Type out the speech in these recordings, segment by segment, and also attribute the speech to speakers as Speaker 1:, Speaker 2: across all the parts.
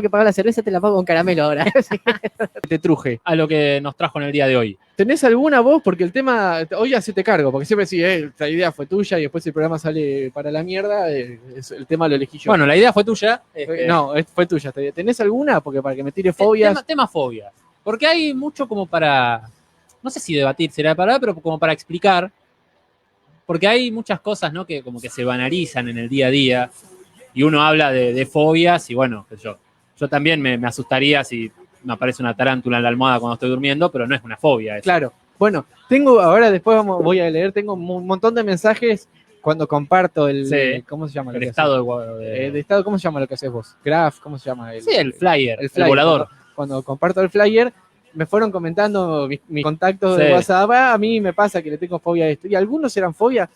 Speaker 1: que pagar la cerveza te la pago con caramelo ahora. Te truje.
Speaker 2: A lo que nos trajo en el día de hoy.
Speaker 1: ¿Tenés alguna vos? Porque el tema, hoy hacete cargo, porque siempre sí, esta idea fue tuya y después el programa sale para la mierda, el tema lo elegí yo.
Speaker 2: Bueno, la idea fue tuya.
Speaker 1: No, fue tuya. ¿Tenés alguna? Porque para que me tire fobias.
Speaker 2: Tema fobias. Porque hay mucho como para, no sé si debatir será la palabra, pero como para explicar. Porque hay muchas cosas, ¿no? Que como que se banalizan en el día a día. Y uno habla de fobias y bueno, yo también me asustaría si me aparece una tarántula en la almohada cuando estoy durmiendo, pero no es una fobia eso.
Speaker 1: Claro. Bueno, ahora después voy a leer, tengo un montón de mensajes cuando comparto ¿cómo se llama?
Speaker 2: El estado
Speaker 1: de estado, ¿cómo se llama lo que haces vos? Graph, ¿cómo se llama?
Speaker 2: El flyer, el
Speaker 1: volador. Cuando comparto el flyer, me fueron comentando mis contactos de WhatsApp, a mí me pasa que le tengo fobia a esto. Y algunos eran fobia.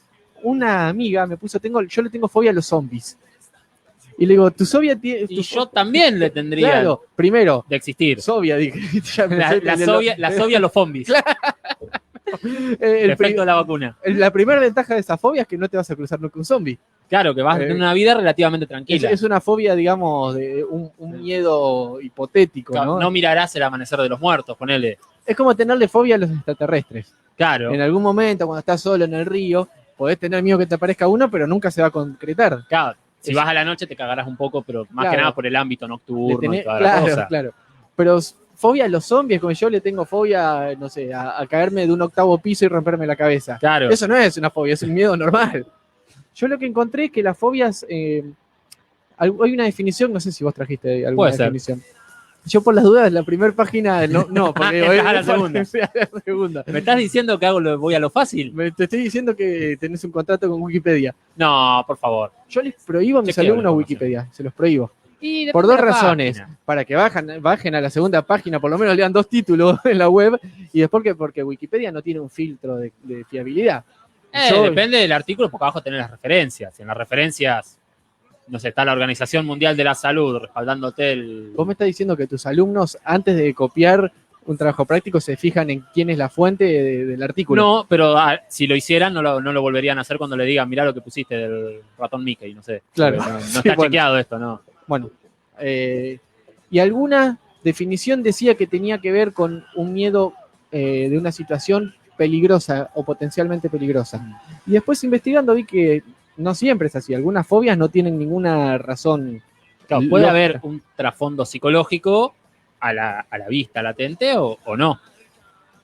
Speaker 1: Una amiga me puso, yo le tengo fobia a los zombies. Y le digo, tu fobia tiene...
Speaker 2: Y yo también le tendría.
Speaker 1: Claro, primero.
Speaker 2: De existir.
Speaker 1: Fobia, dije.
Speaker 2: La fobia a los zombies.
Speaker 1: Claro.
Speaker 2: El efecto de la vacuna.
Speaker 1: La primera ventaja de esa fobia es que no te vas a cruzar nunca un zombie.
Speaker 2: Claro, que vas a tener una vida relativamente tranquila.
Speaker 1: Es una fobia, digamos, de un miedo hipotético,
Speaker 2: claro,
Speaker 1: ¿no?
Speaker 2: No mirarás el amanecer de los muertos, ponele.
Speaker 1: Es como tenerle fobia a los extraterrestres.
Speaker 2: Claro.
Speaker 1: En algún momento, cuando estás solo en el río, podés tener miedo que te aparezca uno, pero nunca se va a concretar.
Speaker 2: Claro. Si vas a la noche te cagarás un poco, pero más que nada por el ámbito nocturno y toda
Speaker 1: la
Speaker 2: cosa.
Speaker 1: Claro. Pero fobia a los zombies, como yo le tengo fobia, no sé, a caerme de un 8º piso y romperme la cabeza.
Speaker 2: Claro.
Speaker 1: Eso no es una fobia, es un miedo normal. Yo lo que encontré es que las fobias, hay una definición, no sé si vos trajiste alguna definición. Yo por las dudas, la primera página, no, porque voy
Speaker 2: a la segunda.
Speaker 1: la segunda.
Speaker 2: ¿Me estás diciendo que voy a lo fácil?
Speaker 1: Te estoy diciendo que tenés un contrato con Wikipedia.
Speaker 2: No, por favor.
Speaker 1: Yo les prohíbo a mis alumnos Wikipedia, se los prohíbo.
Speaker 2: Y
Speaker 1: por 2 razones. Para que bajen a la segunda página, por lo menos lean 2 títulos en la web, y después porque Wikipedia no tiene un filtro de fiabilidad.
Speaker 2: Depende del artículo, porque abajo tenés las referencias. En las referencias, no sé, está la Organización Mundial de la Salud respaldándote
Speaker 1: Vos me estás diciendo que tus alumnos, antes de copiar un trabajo práctico, se fijan en quién es la fuente del artículo.
Speaker 2: No, pero si lo hicieran, no lo volverían a hacer cuando le digan, mirá lo que pusiste del ratón Mickey, no sé.
Speaker 1: Claro.
Speaker 2: No está chequeado esto, ¿no?
Speaker 1: Bueno. Y alguna definición decía que tenía que ver con un miedo de una situación peligrosa o potencialmente peligrosa. Y después investigando vi que no siempre es así. Algunas fobias no tienen ninguna razón.
Speaker 2: Claro, puede haber un trasfondo psicológico a la vista latente o no.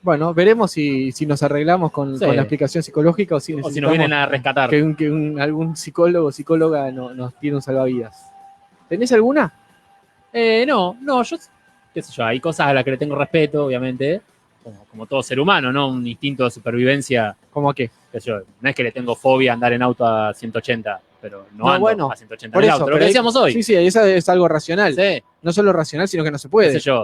Speaker 1: Bueno, veremos si nos arreglamos con la explicación psicológica o si nos
Speaker 2: vienen a rescatar.
Speaker 1: Que algún psicólogo o psicóloga nos tiene un salvavidas. ¿Tenés alguna?
Speaker 2: No, yo, qué sé yo, hay cosas a las que le tengo respeto, obviamente, como todo ser humano, ¿no? Un instinto de supervivencia.
Speaker 1: ¿Cómo a qué?
Speaker 2: Qué sé yo, no es que le tengo fobia a andar en auto a 180, pero no ando a 180
Speaker 1: por
Speaker 2: en el
Speaker 1: eso,
Speaker 2: auto, lo que decíamos hoy.
Speaker 1: Sí, eso es algo racional.
Speaker 2: Sí.
Speaker 1: No solo racional, sino que no se puede.
Speaker 2: Qué sé yo,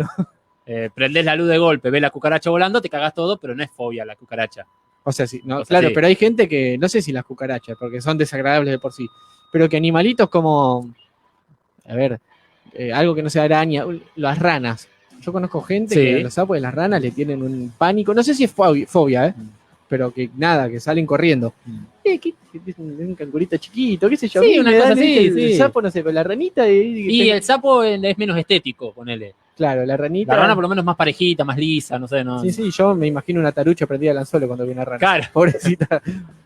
Speaker 2: prendés la luz de golpe, ves la cucaracha volando, te cagás todo, pero no es fobia la cucaracha.
Speaker 1: O sea, sí, no, claro, sí. Pero hay gente que, no sé si las cucarachas, porque son desagradables de por sí, pero que animalitos como, a ver, algo que no sea araña, las ranas. Yo conozco gente que a los sapos y las ranas le tienen un pánico, no sé si es fobia, pero que nada, que salen corriendo. Un cangurito chiquito, qué sé yo.
Speaker 2: Sí, una cosa así,
Speaker 1: el sapo, no sé, pero la ranita...
Speaker 2: Y el sapo es menos estético, ponele.
Speaker 1: Claro, la ranita...
Speaker 2: La rana por lo menos más parejita, más lisa, no sé, ¿no?
Speaker 1: Sí, yo me imagino una tarucha prendida al anzuelo cuando viene una rana.
Speaker 2: Claro.
Speaker 1: Pobrecita.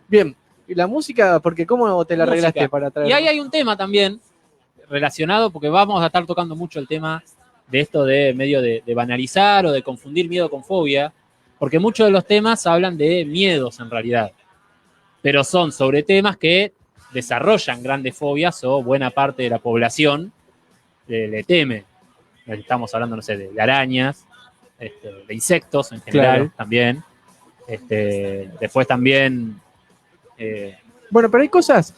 Speaker 1: Bien, y la música, porque ¿cómo te la arreglaste para traer?
Speaker 2: Y ahí hay un tema también relacionado, porque vamos a estar tocando mucho el tema de esto de medio de banalizar o de confundir miedo con fobia, porque muchos de los temas hablan de miedos en realidad, pero son sobre temas que desarrollan grandes fobias o buena parte de la población le teme. Estamos hablando, no sé, de arañas, de insectos en general, también. Después también...
Speaker 1: bueno, pero hay cosas,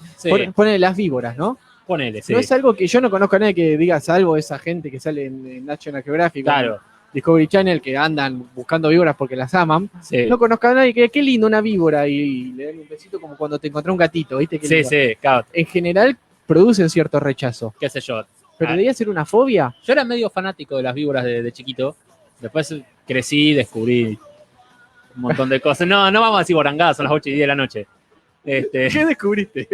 Speaker 1: ponele las víboras, ¿no?
Speaker 2: Ponele, sí.
Speaker 1: No es algo que yo no conozco a nadie que diga, salvo esa gente que sale en National Geographic,
Speaker 2: claro,
Speaker 1: Discovery Channel, que andan buscando víboras porque las aman.
Speaker 2: Sí.
Speaker 1: No conozco a nadie que qué lindo una víbora y le dan un besito como cuando te encontrás un gatito, ¿viste?
Speaker 2: Sí, sí, claro.
Speaker 1: En general producen cierto rechazo.
Speaker 2: Qué sé yo.
Speaker 1: ¿Pero debería ser una fobia?
Speaker 2: Yo era medio fanático de las víboras de chiquito. Después crecí, descubrí un montón de cosas. No vamos a decir borangadas, son las 8:10 de la noche.
Speaker 1: ¿Qué descubriste?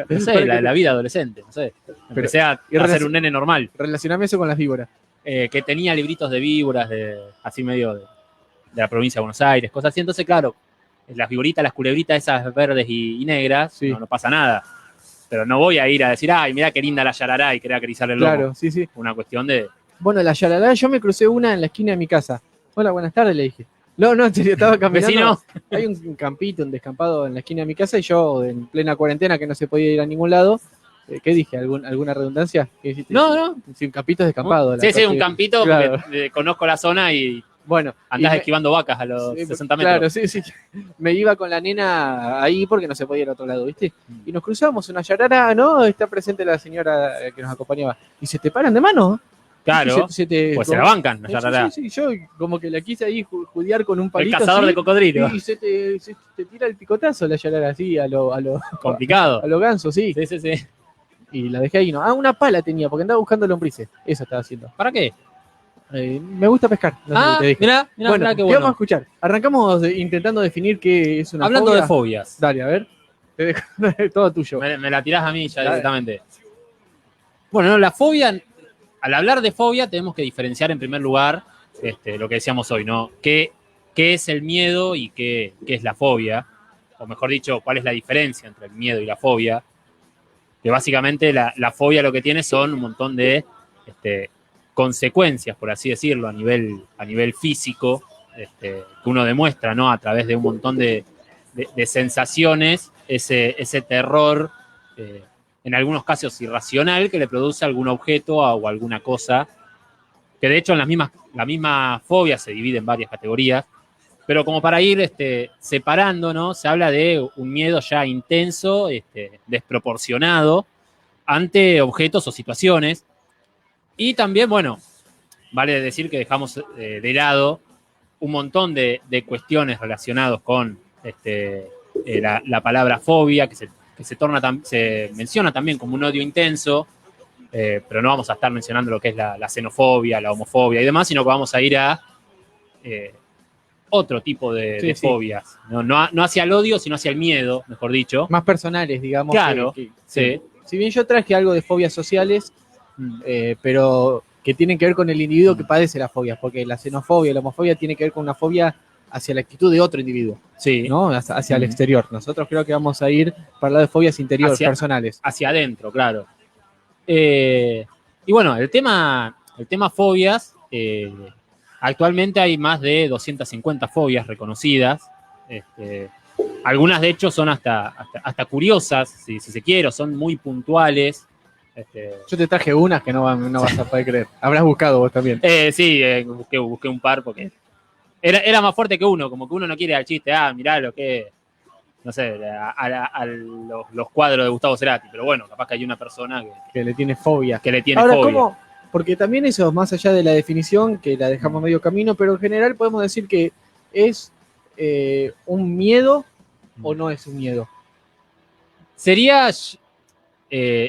Speaker 2: No sé, la vida adolescente, no sé. Empecé a ser un nene normal.
Speaker 1: Relacioname eso con las víboras.
Speaker 2: Que tenía libritos de víboras, así medio de la provincia de Buenos Aires, cosas así. Entonces, claro, las víboritas, las culebritas esas verdes y negras, sí. no pasa nada. Pero no voy a ir a decir, ay, mirá qué linda la yarará y querer acariciarle el lomo.
Speaker 1: Claro, sí.
Speaker 2: Una cuestión de...
Speaker 1: Bueno, la yarará, yo me crucé una en la esquina de mi casa. Hola, buenas tardes, le dije. No, en serio, estaba caminando.
Speaker 2: ¿Vecino?
Speaker 1: Hay un campito, un descampado en la esquina de mi casa y yo, en plena cuarentena, que no se podía ir a ningún lado, ¿qué dije? ¿Alguna redundancia? ¿Qué dijiste?
Speaker 2: No.
Speaker 1: Sí, un campito descampado.
Speaker 2: Sí, un campito, claro. Porque conozco la zona y
Speaker 1: bueno,
Speaker 2: andás esquivando vacas a los 60 metros.
Speaker 1: Claro, sí. Me iba con la nena ahí porque no se podía ir a otro lado, ¿viste? Y nos cruzamos una yarara, ¿no? Está presente la señora que nos acompañaba. Y se te paran de mano.
Speaker 2: Claro, se la bancan, la yarará.
Speaker 1: Sí, yo como que la quise ahí judear con un palito.
Speaker 2: El cazador
Speaker 1: así,
Speaker 2: de cocodrilo.
Speaker 1: Y se te tira el picotazo la yarara así a lo
Speaker 2: complicado.
Speaker 1: A lo ganso, sí.
Speaker 2: Sí.
Speaker 1: Y la dejé ahí, ¿no? Una pala tenía, porque andaba buscando lombrices. Eso estaba haciendo.
Speaker 2: ¿Para qué?
Speaker 1: Me gusta pescar. No sé,
Speaker 2: mirá,
Speaker 1: bueno,
Speaker 2: qué
Speaker 1: bueno. ¿Qué vamos a escuchar? Arrancamos intentando definir qué es una
Speaker 2: Hablando
Speaker 1: fobia.
Speaker 2: de fobias.
Speaker 1: Dale, a ver. Te dejo todo tuyo.
Speaker 2: Me la tirás a mí ya directamente. Bueno, no, la fobia, al hablar de fobia tenemos que diferenciar en primer lugar lo que decíamos hoy, ¿no? ¿Qué es el miedo y qué es la fobia? O mejor dicho, ¿cuál es la diferencia entre el miedo y la fobia? Que básicamente la fobia lo que tiene son un montón de consecuencias, por así decirlo, a nivel físico, que uno demuestra, ¿no? A través de un montón de sensaciones, ese terror, en algunos casos irracional, que le produce algún objeto o alguna cosa, que de hecho en la misma fobia se divide en varias categorías, pero como para ir separando, ¿no? Se habla de un miedo ya intenso, desproporcionado, ante objetos o situaciones. Y también, bueno, vale decir que dejamos de lado un montón de cuestiones relacionadas con la palabra fobia, que se menciona también como un odio intenso, pero no vamos a estar mencionando lo que es la xenofobia, la homofobia y demás, sino que vamos a ir a otro tipo de fobias. No hacia el odio, sino hacia el miedo, mejor dicho.
Speaker 1: Más personales, digamos.
Speaker 2: Claro, sí.
Speaker 1: Si bien yo traje algo de fobias sociales, pero que tienen que ver con el individuo que padece las fobias, porque la xenofobia, la homofobia tiene que ver con una fobia hacia la actitud de otro individuo, ¿no? Hacia el exterior. Nosotros creo que vamos a ir para hablar de fobias interiores, personales.
Speaker 2: Hacia adentro, claro. Y bueno, el tema fobias, actualmente hay más de 250 fobias reconocidas. Algunas, de hecho, son hasta curiosas, si se quiere, o son muy puntuales.
Speaker 1: Yo te traje unas que no vas a poder creer. Habrás buscado vos también.
Speaker 2: Sí, busqué un par porque era más fuerte que uno, como que uno no quiere al chiste, mirá lo que, no sé, los cuadros de Gustavo Cerati, pero bueno, capaz que hay una persona
Speaker 1: que le tiene fobia.
Speaker 2: Ahora, fobia.
Speaker 1: ¿cómo? Porque también eso, más allá de la definición, que la dejamos medio camino, pero en general podemos decir que es un miedo o no es un miedo.
Speaker 2: Sería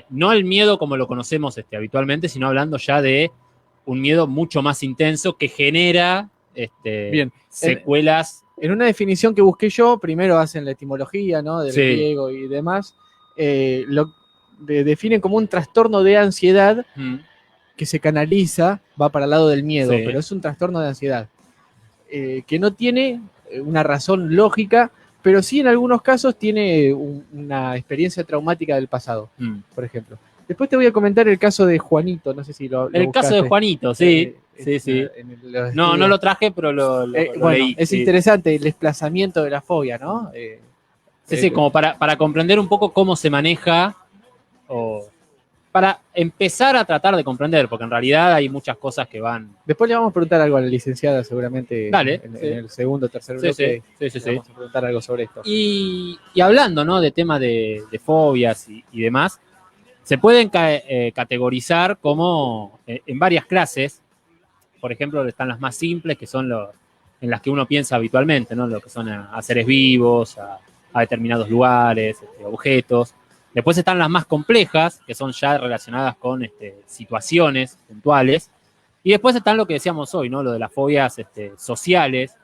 Speaker 2: no el miedo como lo conocemos
Speaker 1: habitualmente,
Speaker 2: sino hablando ya de un miedo mucho más intenso que genera
Speaker 1: Bien.
Speaker 2: secuelas.
Speaker 1: En una definición que busqué yo, primero hacen la etimología, ¿no? Del griego y demás, lo definen como un trastorno de ansiedad que se canaliza, va para el lado del miedo, pero es un trastorno de ansiedad que no tiene una razón lógica, pero sí en algunos casos tiene una experiencia traumática del pasado, por ejemplo. Después te voy a comentar el caso de Juanito, no sé si lo
Speaker 2: El caso de Juanito, sí. No lo traje, pero lo
Speaker 1: bueno,
Speaker 2: leí.
Speaker 1: Es interesante el desplazamiento de la fobia, ¿no?
Speaker 2: Sí, como para comprender un poco cómo se maneja, o para empezar a tratar de comprender, porque en realidad hay muchas cosas que van...
Speaker 1: Después le vamos a preguntar algo a la licenciada, seguramente.
Speaker 2: Dale,
Speaker 1: en el segundo o tercer bloque.
Speaker 2: Sí.
Speaker 1: Vamos a preguntar algo sobre esto.
Speaker 2: Y hablando, ¿no? De temas de fobias y demás, se pueden categorizar como en varias clases. Por ejemplo, están las más simples, que son en las que uno piensa habitualmente, ¿no? Lo que son a seres vivos, a determinados lugares, objetos. Después están las más complejas, que son ya relacionadas con situaciones puntuales. Y después están lo que decíamos hoy, ¿no? Lo de las fobias sociales,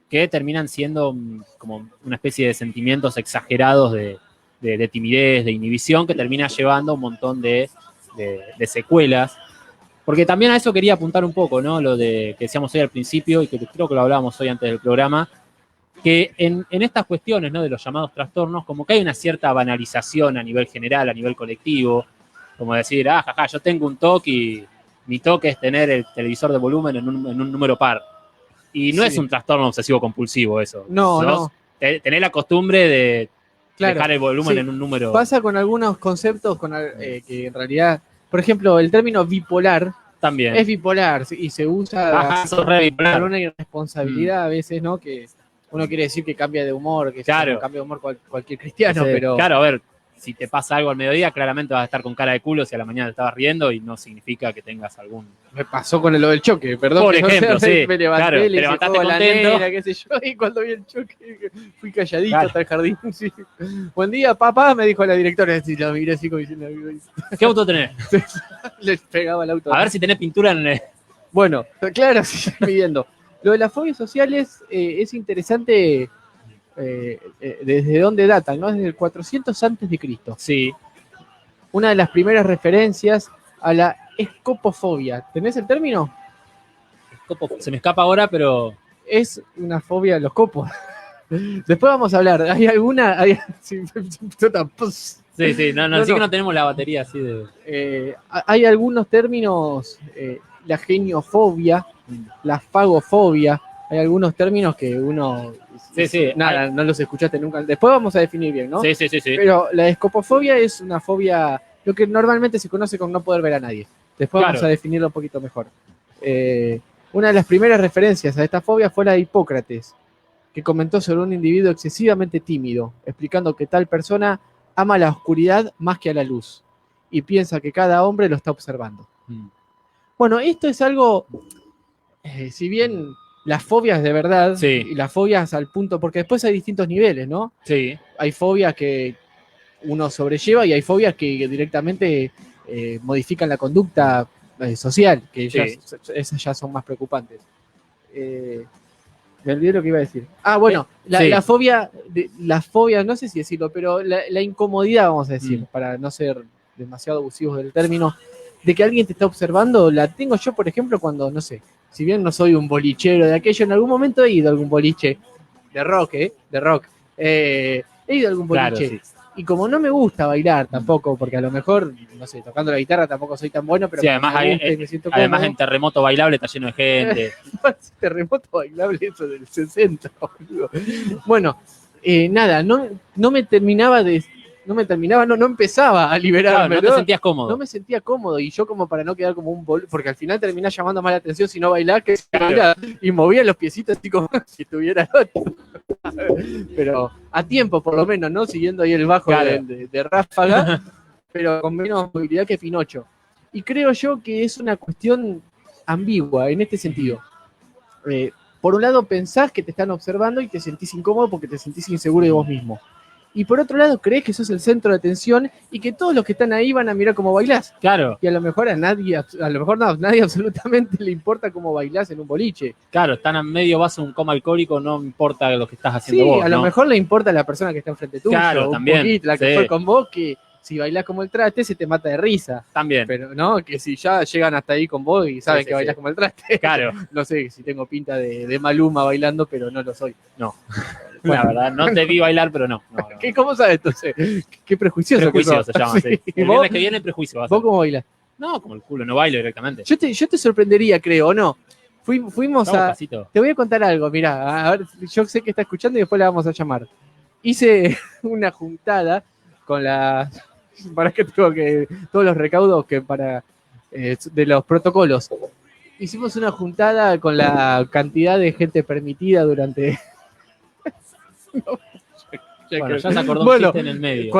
Speaker 2: que terminan siendo como una especie de sentimientos exagerados de timidez, de inhibición, que termina llevando un montón de secuelas. Porque también a eso quería apuntar un poco, ¿no? Lo que decíamos hoy al principio y que creo que lo hablábamos hoy antes del programa, que en estas cuestiones, ¿no? De los llamados trastornos, como que hay una cierta banalización a nivel general, a nivel colectivo, como decir, jaja, yo tengo un TOC y mi TOC es tener el televisor de volumen en un número par. Y no es un trastorno obsesivo compulsivo eso.
Speaker 1: No.
Speaker 2: Tenés la costumbre de dejar el volumen
Speaker 1: sí.
Speaker 2: en un número.
Speaker 1: Pasa con algunos conceptos que en realidad, por ejemplo, el término bipolar
Speaker 2: también
Speaker 1: es bipolar y se usa
Speaker 2: por
Speaker 1: una irresponsabilidad a veces, ¿no? Que uno quiere decir que cambia de humor, que cambia de humor cualquier cristiano, pero...
Speaker 2: Claro, a ver, si te pasa algo al mediodía, claramente vas a estar con cara de culo si a la mañana te estabas riendo y no significa que tengas algún...
Speaker 1: Me pasó con lo del choque, perdón.
Speaker 2: Por ejemplo, sí.
Speaker 1: Me levanté,
Speaker 2: claro,
Speaker 1: le
Speaker 2: te levantaste
Speaker 1: contento.
Speaker 2: La
Speaker 1: nena, qué sé yo, y cuando vi el choque fui calladito hasta el jardín. Sí. Buen día, papá, me dijo la directora. Y lo miré así como diciendo...
Speaker 2: ¿Qué auto tenés?
Speaker 1: Les pegaba el auto.
Speaker 2: A ver si tenés pintura en el...
Speaker 1: Bueno, claro, sí, midiendo. Lo de las fobias sociales es interesante desde dónde datan, ¿no? Desde el 400 antes de Cristo.
Speaker 2: Sí.
Speaker 1: Una de las primeras referencias a la escopofobia. ¿Tenés el término?
Speaker 2: Se me escapa ahora, pero...
Speaker 1: Es una fobia de los copos. Después vamos a hablar. ¿Hay alguna? Sí,
Speaker 2: no tenemos la batería así de...
Speaker 1: hay algunos términos, la geniofobia, la fagofobia. Hay algunos términos que uno... no los escuchaste nunca. Después vamos a definir bien, ¿no?
Speaker 2: Sí.
Speaker 1: Pero la escopofobia es una fobia, lo que normalmente se conoce como no poder ver a nadie. Después vamos a definirlo un poquito mejor. Una de las primeras referencias a esta fobia fue la de Hipócrates, que comentó sobre un individuo excesivamente tímido, explicando que tal persona ama la oscuridad más que a la luz y piensa que cada hombre lo está observando. Bueno, esto es algo, si bien las fobias de verdad, y las fobias al punto, porque después hay distintos niveles, ¿no?
Speaker 2: Sí.
Speaker 1: Hay fobias que uno sobrelleva y hay fobias que directamente modifican la conducta social, que esas ya son más preocupantes. Me olvidé lo que iba a decir. Bueno, la fobia, no sé si decirlo, pero la incomodidad, vamos a decir, para no ser demasiado abusivos del término, de que alguien te está observando, la tengo yo, por ejemplo, cuando, no sé, si bien no soy un bolichero de aquello, en algún momento he ido a algún boliche de rock, he ido a algún boliche. Claro, y como no me gusta bailar tampoco, porque a lo mejor, no sé, tocando la guitarra tampoco soy tan bueno, pero
Speaker 2: además en Terremoto Bailable está lleno de gente.
Speaker 1: Terremoto Bailable, eso del 60, boludo. Bueno, nada, no empezaba a liberarme.
Speaker 2: Claro, no te sentías cómodo.
Speaker 1: No me sentía cómodo y yo como para no quedar como un porque al final terminás llamando más la atención si no bailás que bailar, y movía los piecitos así como si estuviera otro. Pero a tiempo por lo menos, ¿no? Siguiendo ahí el bajo de Ráfaga, pero con menos movilidad que Pinocho. Y creo yo que es una cuestión ambigua en este sentido. Por un lado pensás que te están observando y te sentís incómodo porque te sentís inseguro de vos mismo. Y por otro lado crees que sos el centro de atención y que todos los que están ahí van a mirar cómo bailás.
Speaker 2: Claro.
Speaker 1: Y a lo mejor nadie absolutamente le importa cómo bailás en un boliche.
Speaker 2: Claro, están a medio vaso un coma alcohólico, no importa lo que estás haciendo vos.
Speaker 1: Sí, a lo mejor le importa a la persona que está enfrente tuyo.
Speaker 2: Claro, también.
Speaker 1: Poquito, la que fue con vos, que si bailás como el traste se te mata de risa.
Speaker 2: También.
Speaker 1: Pero no, que si ya llegan hasta ahí con vos y saben que bailás como el traste.
Speaker 2: Claro.
Speaker 1: No sé si tengo pinta de Maluma bailando, pero no lo soy.
Speaker 2: No. Bueno, la verdad, no te vi bailar, pero no.
Speaker 1: ¿Cómo sabes entonces? Qué prejuicioso.
Speaker 2: Prejuicio se llama, sí. El viernes que viene, prejuicio.
Speaker 1: ¿Vos cómo bailás?
Speaker 2: No, como el culo, no bailo directamente.
Speaker 1: Yo te sorprendería, creo, ¿o no? Fuimos a...
Speaker 2: Pasito.
Speaker 1: Te voy a contar algo, mirá, a ver, yo sé que está escuchando y después la vamos a llamar. Hice una juntada con las... ¿Para qué tengo que...? Todos los recaudos que para... de los protocolos. Hicimos una juntada con la cantidad de gente permitida durante...
Speaker 2: Bueno, ya se acordó un chiste en el medio.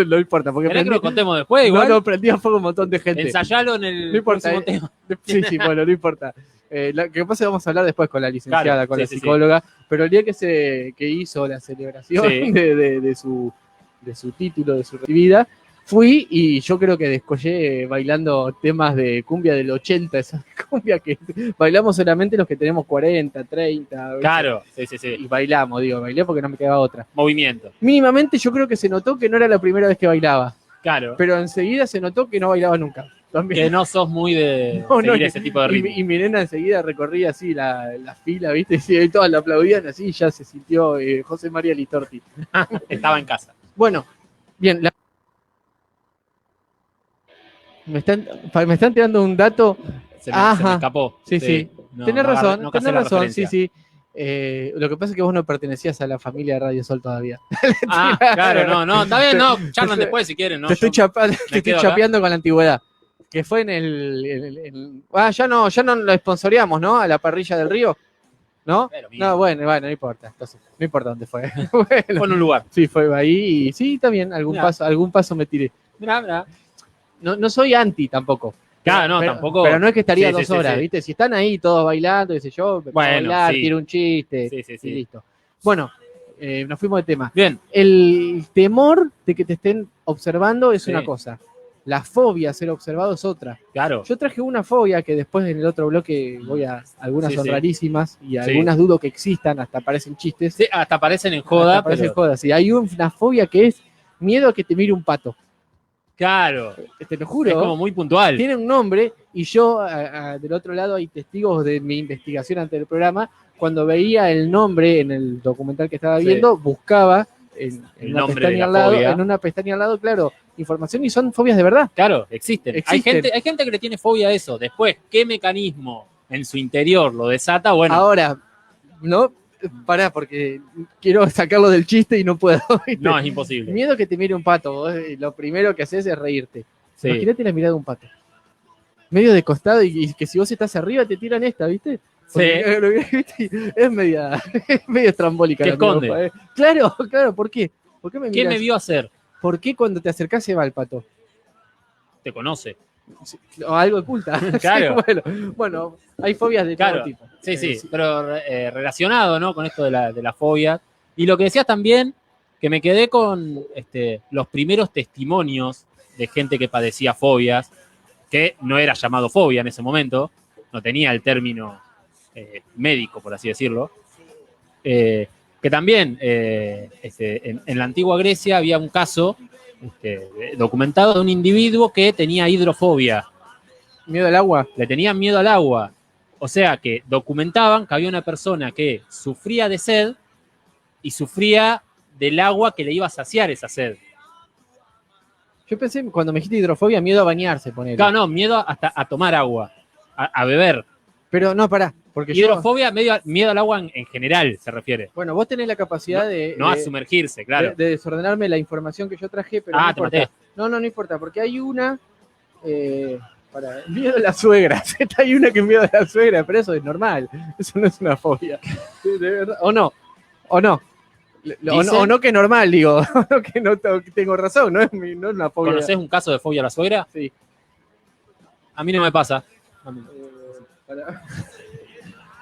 Speaker 1: No importa. Porque
Speaker 2: que lo contemos después, igual.
Speaker 1: No, prendía fuego un montón de gente.
Speaker 2: Ensayalo en el próximo tema.
Speaker 1: Sí, bueno, no importa. Lo que pasa es que vamos a hablar después con la licenciada, con la psicóloga, pero el día que hizo la celebración de su título, de su recibida, fui y yo creo que descollé bailando temas de cumbia del 80, esas cumbia que bailamos solamente los que tenemos 40, 30. ¿viste?
Speaker 2: Claro, sí.
Speaker 1: Y bailamos, bailé porque no me quedaba otra.
Speaker 2: Movimiento.
Speaker 1: Mínimamente yo creo que se notó que no era la primera vez que bailaba,
Speaker 2: Claro.
Speaker 1: pero enseguida se notó que no bailaba nunca. También.
Speaker 2: Que no sos muy de seguir ese tipo de ritmo.
Speaker 1: Y mi nena enseguida recorría así la fila, ¿viste? Y todas la aplaudían así y ya se sintió José María Litorti.
Speaker 2: Estaba en casa.
Speaker 1: Bueno, bien. Me están tirando un dato.
Speaker 2: Se me escapó.
Speaker 1: Sí.
Speaker 2: No,
Speaker 1: tenés razón,
Speaker 2: no
Speaker 1: tenés
Speaker 2: la
Speaker 1: razón,
Speaker 2: referencia.
Speaker 1: sí. Lo que pasa es que vos no pertenecías a la familia de Radio Sol todavía.
Speaker 2: Claro, no, está bien, no, charlan después si quieren, ¿no?
Speaker 1: Te estoy chapeando con la antigüedad. Que fue ya no lo sponsoreamos, ¿no? A la parrilla del río, ¿no? No, bueno, no importa. Entonces, no importa dónde fue.
Speaker 2: Fue en un lugar.
Speaker 1: Sí, fue ahí y sí, también, algún paso me tiré.
Speaker 2: Mirá.
Speaker 1: No soy anti tampoco.
Speaker 2: Claro, tampoco.
Speaker 1: Pero no es que estaría 2 horas, sí. ¿Viste? Si están ahí todos bailando, qué sé yo, bailar, tiro un chiste y listo. Bueno, nos fuimos de tema.
Speaker 2: Bien.
Speaker 1: El temor de que te estén observando es una cosa. La fobia a ser observado es otra.
Speaker 2: Claro.
Speaker 1: Yo traje una fobia que después en el otro bloque algunas son rarísimas y algunas dudo que existan, hasta parecen chistes.
Speaker 2: Sí, hasta aparecen en joda.
Speaker 1: Sí, hay una fobia que es miedo a que te mire un pato.
Speaker 2: Claro.
Speaker 1: Te lo juro.
Speaker 2: Es como muy puntual.
Speaker 1: Tiene un nombre y yo, del otro lado, hay testigos de mi investigación ante el programa. Cuando veía el nombre en el documental que estaba viendo, buscaba en una pestaña al lado, claro, información y son fobias de verdad.
Speaker 2: Claro, existen. Hay gente que le tiene fobia a eso. Después, ¿qué mecanismo en su interior lo desata? Bueno.
Speaker 1: Ahora, ¿no? Pará, porque quiero sacarlo del chiste y no puedo. ¿viste?
Speaker 2: No, es imposible.
Speaker 1: Miedo que te mire un pato. Vos, lo primero que haces es reírte.
Speaker 2: Sí.
Speaker 1: Imagínate la mirada de un pato. Medio de costado y que si vos estás arriba te tiran esta, ¿viste? Porque, es medio estrambólica.
Speaker 2: ¿Qué esconde?
Speaker 1: Claro, ¿por qué? ¿Por qué me
Speaker 2: miras? ¿Qué me vio hacer?
Speaker 1: ¿Por qué cuando te acercás se va el pato?
Speaker 2: Te conoce.
Speaker 1: O algo oculta.
Speaker 2: Claro.
Speaker 1: Sí, bueno, hay fobias de todo tipo.
Speaker 2: Sí, pero relacionado, ¿no? Con esto de la fobia. Y lo que decías también, que me quedé con los primeros testimonios de gente que padecía fobias, que no era llamado fobia en ese momento, no tenía el término médico, por así decirlo. Que también en la antigua Grecia había un caso documentado de un individuo que tenía hidrofobia.
Speaker 1: ¿Miedo al agua?
Speaker 2: Le tenían miedo al agua. O sea que documentaban que había una persona que sufría de sed y sufría del agua que le iba a saciar esa sed.
Speaker 1: Yo pensé, cuando me dijiste hidrofobia, miedo a bañarse, ponele.
Speaker 2: Claro, no, miedo hasta a tomar agua, a beber.
Speaker 1: Pero no, pará. Porque
Speaker 2: hidrofobia, miedo al agua en general, se refiere.
Speaker 1: Bueno, vos tenés la capacidad
Speaker 2: No a sumergirse, claro.
Speaker 1: De desordenarme la información que yo traje, pero no importa. No importa, porque hay una... miedo a la suegra. Hay una que es miedo a la suegra, pero eso es normal. Eso no es una fobia. De verdad. O no. O no que es normal, digo. Que no tengo razón, no es una fobia.
Speaker 2: ¿Conocés un caso de fobia a la suegra?
Speaker 1: Sí.
Speaker 2: A mí no me pasa.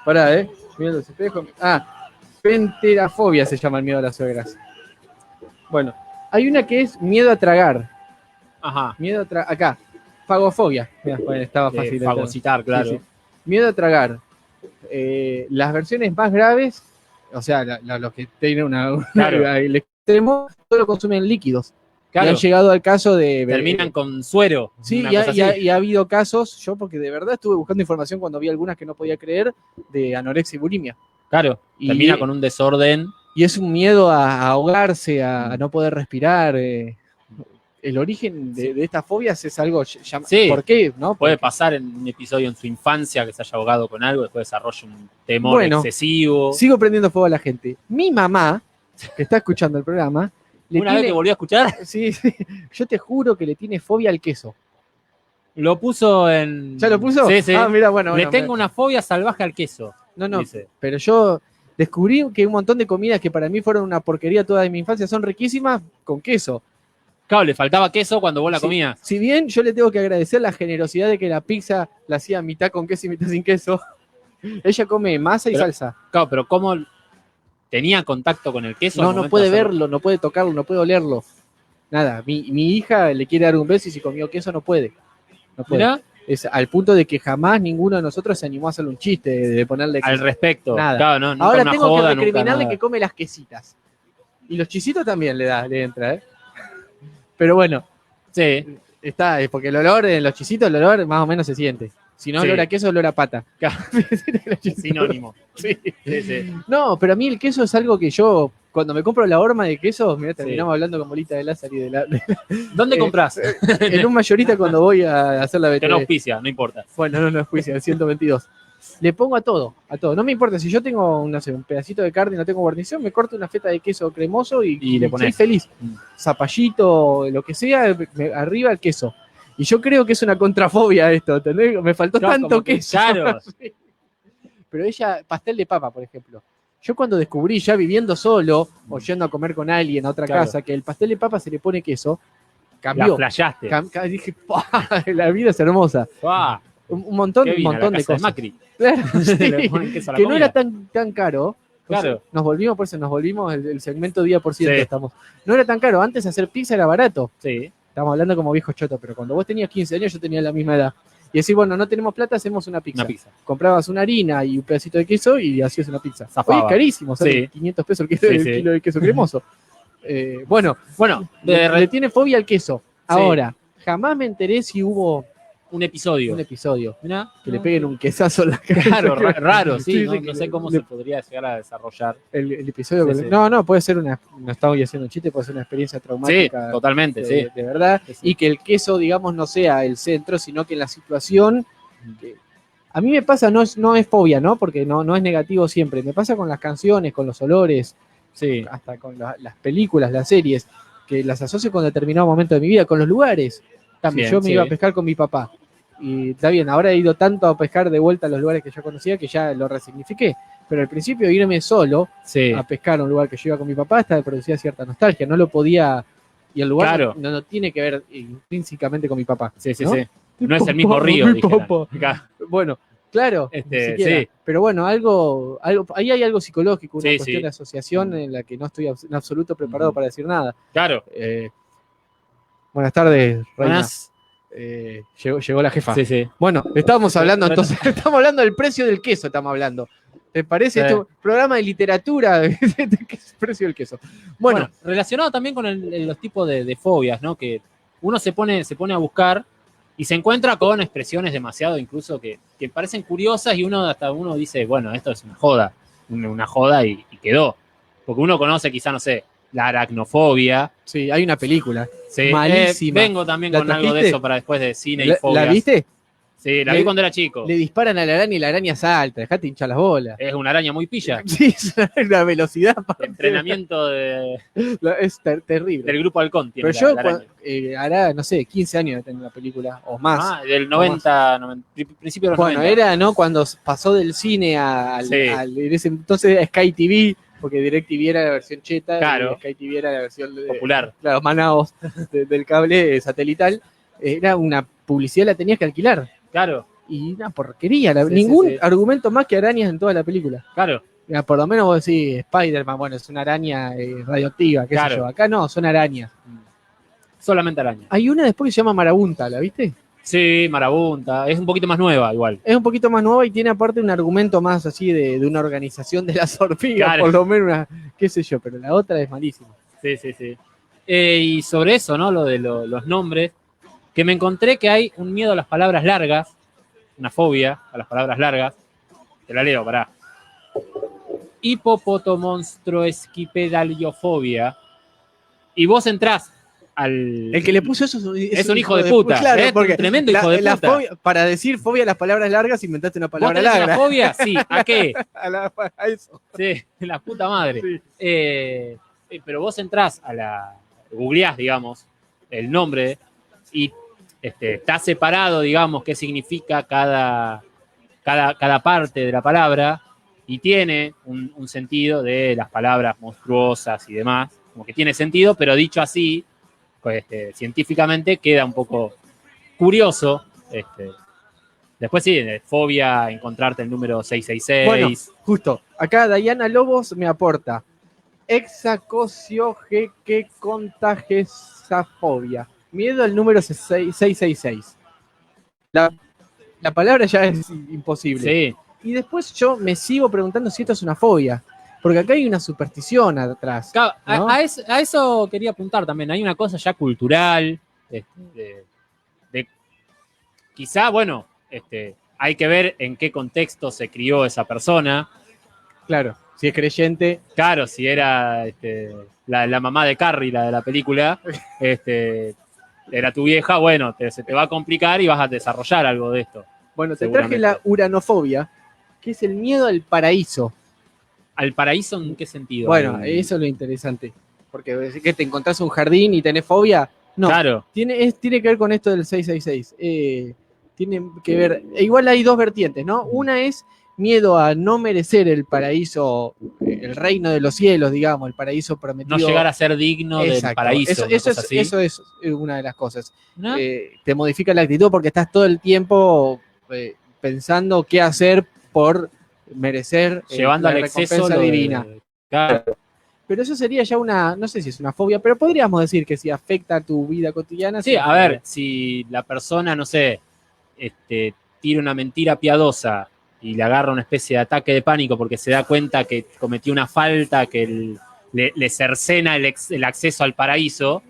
Speaker 1: Pará, miedo a los espejos. Penterafobia se llama el miedo a las suegras. Bueno, hay una que es miedo a tragar.
Speaker 2: Ajá.
Speaker 1: Miedo a tragar. Acá. Fagofobia. Mirá, bueno, estaba fácil.
Speaker 2: Fagocitar, claro.
Speaker 1: Sí. Miedo a tragar. Las versiones más graves, o sea, los que tienen el extremo, solo consumen líquidos. Claro. Y han llegado al caso de...
Speaker 2: Terminan con suero.
Speaker 1: Sí, y ha habido casos, yo porque de verdad estuve buscando información cuando vi algunas que no podía creer, de anorexia y bulimia.
Speaker 2: Claro, termina con un desorden.
Speaker 1: Y es un miedo a ahogarse, a no poder respirar. El origen de estas fobias es algo...
Speaker 2: Sí.
Speaker 1: ¿Por qué? ¿No?
Speaker 2: Puede pasar en un episodio en su infancia que se haya ahogado con algo, después desarrolla un temor excesivo.
Speaker 1: Sigo prendiendo fuego a la gente. Mi mamá, que está escuchando el programa...
Speaker 2: ¿Una vez que volvió a escuchar?
Speaker 1: Sí. Yo te juro que le tiene fobia al queso.
Speaker 2: Lo puso en...
Speaker 1: ¿Ya lo puso?
Speaker 2: Sí.
Speaker 1: Mira, bueno.
Speaker 2: Le tengo una fobia salvaje al queso.
Speaker 1: No. Dice. Pero yo descubrí que un montón de comidas que para mí fueron una porquería toda de mi infancia son riquísimas con queso.
Speaker 2: Claro, le faltaba queso cuando vos la comías.
Speaker 1: Si bien yo le tengo que agradecer la generosidad de que la pizza la hacía mitad con queso y mitad sin queso, ella come masa y salsa.
Speaker 2: Claro, pero ¿cómo tenía contacto con el queso?
Speaker 1: No puede verlo, no puede tocarlo, no puede olerlo. Nada, mi hija le quiere dar un beso y si comió queso no puede.
Speaker 2: ¿Mirá?
Speaker 1: Es al punto de que jamás ninguno de nosotros se animó a hacerle un chiste de ponerle
Speaker 2: Al respecto.
Speaker 1: nada.
Speaker 2: Claro, no, nunca
Speaker 1: Ahora
Speaker 2: una
Speaker 1: tengo
Speaker 2: joda,
Speaker 1: que
Speaker 2: nunca
Speaker 1: recriminarle
Speaker 2: nada.
Speaker 1: que come las quesitas. Y los chisitos también le entra, ¿eh? Pero bueno,
Speaker 2: Sí.
Speaker 1: está, es porque el olor en los chisitos, el olor más o menos se siente. Si no
Speaker 2: Sí.
Speaker 1: olor a queso, olor a pata.
Speaker 2: Claro. Sinónimo.
Speaker 1: Sí.
Speaker 2: Sí, sí.
Speaker 1: No, pero a mí el queso es algo que yo, cuando me compro la horma de queso, mira,
Speaker 2: Sí.
Speaker 1: terminamos hablando con Bolita de Lázaro y
Speaker 2: ¿Dónde compras?
Speaker 1: en un mayorista cuando voy a hacer la
Speaker 2: Que no
Speaker 1: BTV.
Speaker 2: auspicia, no importa.
Speaker 1: Bueno, no es juicio, el 122. Le pongo a todo, a todo. No me importa, si yo tengo, no sé, un pedacito de carne y no tengo guarnición, me corto una feta de queso cremoso y
Speaker 2: le
Speaker 1: soy
Speaker 2: pones.
Speaker 1: feliz. Zapallito, lo que sea, arriba el queso. Y yo creo que es una contrafobia esto, ¿entendés? Me faltó
Speaker 2: Claro,
Speaker 1: tanto
Speaker 2: como que,
Speaker 1: queso.
Speaker 2: claro.
Speaker 1: Sí. Pero ella, pastel de papa, por ejemplo. Yo cuando descubrí, ya viviendo solo o yendo a comer con alguien a otra
Speaker 2: Claro.
Speaker 1: casa, que el pastel de papa se le pone queso,
Speaker 2: La
Speaker 1: cambió.
Speaker 2: flashaste.
Speaker 1: Dije, la vida es hermosa.
Speaker 2: ¡Fua!
Speaker 1: Un montón,
Speaker 2: Qué
Speaker 1: un
Speaker 2: bien, a la
Speaker 1: montón de
Speaker 2: casa de
Speaker 1: cosas.
Speaker 2: Macri.
Speaker 1: Claro, sí.
Speaker 2: Le ponen queso a la
Speaker 1: Que no
Speaker 2: comida.
Speaker 1: era tan caro.
Speaker 2: Claro.
Speaker 1: Nos volvimos, por eso nos volvimos el segmento día por ciento.
Speaker 2: Sí.
Speaker 1: Estamos. No era tan caro. Antes hacer pizza era barato.
Speaker 2: Sí.
Speaker 1: Estamos hablando como viejos chotos, pero cuando vos tenías 15 años, yo tenía la misma edad. Y decís, bueno, no tenemos plata, hacemos una pizza.
Speaker 2: Una pizza.
Speaker 1: Comprabas una harina y un pedacito de queso y hacías una pizza.
Speaker 2: Zafaba.
Speaker 1: Hoy es carísimo, sale
Speaker 2: Sí.
Speaker 1: 500 pesos el
Speaker 2: Sí,
Speaker 1: el
Speaker 2: sí.
Speaker 1: kilo de queso cremoso. Bueno, le tiene fobia al queso. Ahora, jamás me enteré si hubo
Speaker 2: un episodio.
Speaker 1: Mirá, que le
Speaker 2: no,
Speaker 1: peguen un quesazo en la cabeza.
Speaker 2: Claro, raro, sí.
Speaker 1: Sí,
Speaker 2: no,
Speaker 1: sí,
Speaker 2: no sé cómo
Speaker 1: le-
Speaker 2: se podría llegar a desarrollar.
Speaker 1: El episodio.
Speaker 2: Sí,
Speaker 1: con-
Speaker 2: sí.
Speaker 1: No, puede ser no estamos haciendo un chiste, puede ser una experiencia
Speaker 2: Sí,
Speaker 1: traumática.
Speaker 2: totalmente, sí.
Speaker 1: De verdad.
Speaker 2: Sí, sí.
Speaker 1: Y que el queso, digamos, no sea el centro, sino que en la situación. A mí me pasa, no es fobia, ¿no? Porque no es negativo siempre. Me pasa con las canciones, con los olores,
Speaker 2: Sí.
Speaker 1: hasta con las películas, las series, que las asocio con determinado momento de mi vida, con los lugares. También,
Speaker 2: Bien,
Speaker 1: yo me
Speaker 2: sí.
Speaker 1: iba a pescar con mi papá. Y está bien, ahora he ido tanto a pescar de vuelta a los lugares que yo conocía que ya lo resignifiqué. Pero al principio irme solo
Speaker 2: Sí.
Speaker 1: a pescar a un lugar que yo iba con mi papá hasta me producía cierta nostalgia. No lo podía. Y el lugar
Speaker 2: Claro.
Speaker 1: no tiene que ver intrínsecamente con mi papá.
Speaker 2: Sí, sí,
Speaker 1: ¿no?
Speaker 2: sí. No es el mismo río,
Speaker 1: Mi
Speaker 2: dijeran.
Speaker 1: papá.
Speaker 2: Claro.
Speaker 1: Bueno, claro, ni siquiera.
Speaker 2: Sí.
Speaker 1: Pero bueno, ahí hay algo psicológico, una
Speaker 2: Sí,
Speaker 1: cuestión
Speaker 2: sí.
Speaker 1: de asociación en la que no estoy en absoluto preparado para decir nada.
Speaker 2: Claro.
Speaker 1: Buenas tardes, Reina.
Speaker 2: Buenas.
Speaker 1: Llegó la jefa.
Speaker 2: Sí, sí.
Speaker 1: Bueno, estábamos hablando entonces, estamos hablando del precio del queso, estamos hablando. ¿Te parece?
Speaker 2: Sí.
Speaker 1: Esto programa de literatura, ¿qué es el precio del queso? Bueno,
Speaker 2: relacionado también con los tipos de fobias, ¿no? Que uno se pone a buscar y se encuentra con expresiones demasiado incluso que parecen curiosas y hasta uno dice, bueno, esto es una joda y quedó. Porque uno conoce quizá, no sé, la aracnofobia.
Speaker 1: sí, hay una película
Speaker 2: Sí,
Speaker 1: malísima.
Speaker 2: vengo también
Speaker 1: ¿La
Speaker 2: con algo de
Speaker 1: trajiste?
Speaker 2: eso para después de cine y fobias.
Speaker 1: ¿La viste?
Speaker 2: Sí, la vi cuando era chico.
Speaker 1: Le disparan a la araña y la araña salta, dejate hinchar las bolas.
Speaker 2: Es una araña muy pilla.
Speaker 1: Sí, es una velocidad.
Speaker 2: Entrenamiento
Speaker 1: Es terrible.
Speaker 2: del grupo Halcón tiene
Speaker 1: Pero yo,
Speaker 2: la araña.
Speaker 1: hará, no sé, 15 años de tener la película, o más.
Speaker 2: Ah, del 90, principio de los
Speaker 1: Bueno,
Speaker 2: 90.
Speaker 1: era, ¿no? Cuando pasó del cine
Speaker 2: Sí.
Speaker 1: en ese entonces a Sky TV, porque DirecTV era la versión cheta,
Speaker 2: Claro.
Speaker 1: y Sky TV era la versión
Speaker 2: Popular.
Speaker 1: Claro, Manaos del cable satelital. Era una publicidad, la tenías que alquilar.
Speaker 2: Claro,
Speaker 1: Y una porquería.
Speaker 2: Sí,
Speaker 1: ningún
Speaker 2: sí.
Speaker 1: argumento más que arañas en toda la película.
Speaker 2: claro.
Speaker 1: Mira, por lo menos vos decís, Spider-Man, bueno, es una araña radioactiva, qué
Speaker 2: Claro.
Speaker 1: sé yo. Acá no, son arañas.
Speaker 2: Solamente araña.
Speaker 1: Hay una después que se llama Marabunta, ¿la viste?
Speaker 2: Sí, marabunta. Es un poquito más nueva igual.
Speaker 1: Es un poquito más nueva y tiene aparte un argumento más así de una organización de las hormigas,
Speaker 2: Claro.
Speaker 1: por lo menos qué sé yo, pero la otra es malísima.
Speaker 2: Sí, sí, sí. Y sobre eso, ¿no? Lo de los nombres, que me encontré que hay un miedo a las palabras largas, una fobia a las palabras largas. Te la leo, pará. Hipopotomonstruoesquipedaliofobia. Y vos entrás al...
Speaker 1: El que le puso eso
Speaker 2: Es un hijo de puta,
Speaker 1: Claro,
Speaker 2: ¿eh?
Speaker 1: porque
Speaker 2: Un tremendo hijo de puta.
Speaker 1: para decir fobia a las palabras largas inventaste una
Speaker 2: ¿Vos
Speaker 1: palabra
Speaker 2: tenés
Speaker 1: larga.
Speaker 2: una fobia? Sí. ¿A qué?
Speaker 1: A eso.
Speaker 2: Sí, la puta madre.
Speaker 1: Sí.
Speaker 2: Pero vos entrás googleás, digamos, el nombre y está separado, digamos, qué significa cada parte de la palabra y tiene un sentido de las palabras monstruosas y demás, como que tiene sentido, pero dicho así, pues, científicamente queda un poco curioso. Después sí, fobia, encontrarte el número 666.
Speaker 1: Bueno, justo. Acá Diana Lobos me aporta. Exacociogequecontagesafobia. Miedo al número 666. la palabra ya es imposible.
Speaker 2: Sí.
Speaker 1: Y después yo me sigo preguntando si esto es una fobia. Porque acá hay una superstición atrás.
Speaker 2: Claro,
Speaker 1: ¿no?
Speaker 2: a eso quería apuntar también. Hay una cosa ya cultural, de quizá, bueno, hay que ver en qué contexto se crió esa persona.
Speaker 1: Claro, si es creyente.
Speaker 2: Claro, si era la mamá de Carrie, la de la película, era tu vieja, bueno, se te va a complicar y vas a desarrollar algo de esto.
Speaker 1: Bueno, te traje la uranofobia, que es el miedo al paraíso.
Speaker 2: ¿Al paraíso en qué sentido?
Speaker 1: Bueno, eso es lo interesante. Porque que te encontrás un jardín y tenés fobia. No,
Speaker 2: claro.
Speaker 1: Tiene que ver con esto del 666. Tiene que ver, igual hay dos vertientes, ¿no? Una es miedo a no merecer el paraíso, el reino de los cielos, digamos, el paraíso prometido.
Speaker 2: No llegar a ser digno del paraíso.
Speaker 1: Eso es una de las cosas. ¿No? Te modifica la actitud porque estás todo el tiempo pensando qué hacer por merecer
Speaker 2: llevando
Speaker 1: la
Speaker 2: al exceso
Speaker 1: divina.
Speaker 2: Claro.
Speaker 1: Pero eso sería ya no sé si es una fobia, pero podríamos decir que si afecta a tu vida cotidiana.
Speaker 2: Sí, a ver, si la persona, no sé, tira una mentira piadosa y le agarra una especie de ataque de pánico porque se da cuenta que cometió una falta, que le cercena el acceso al paraíso,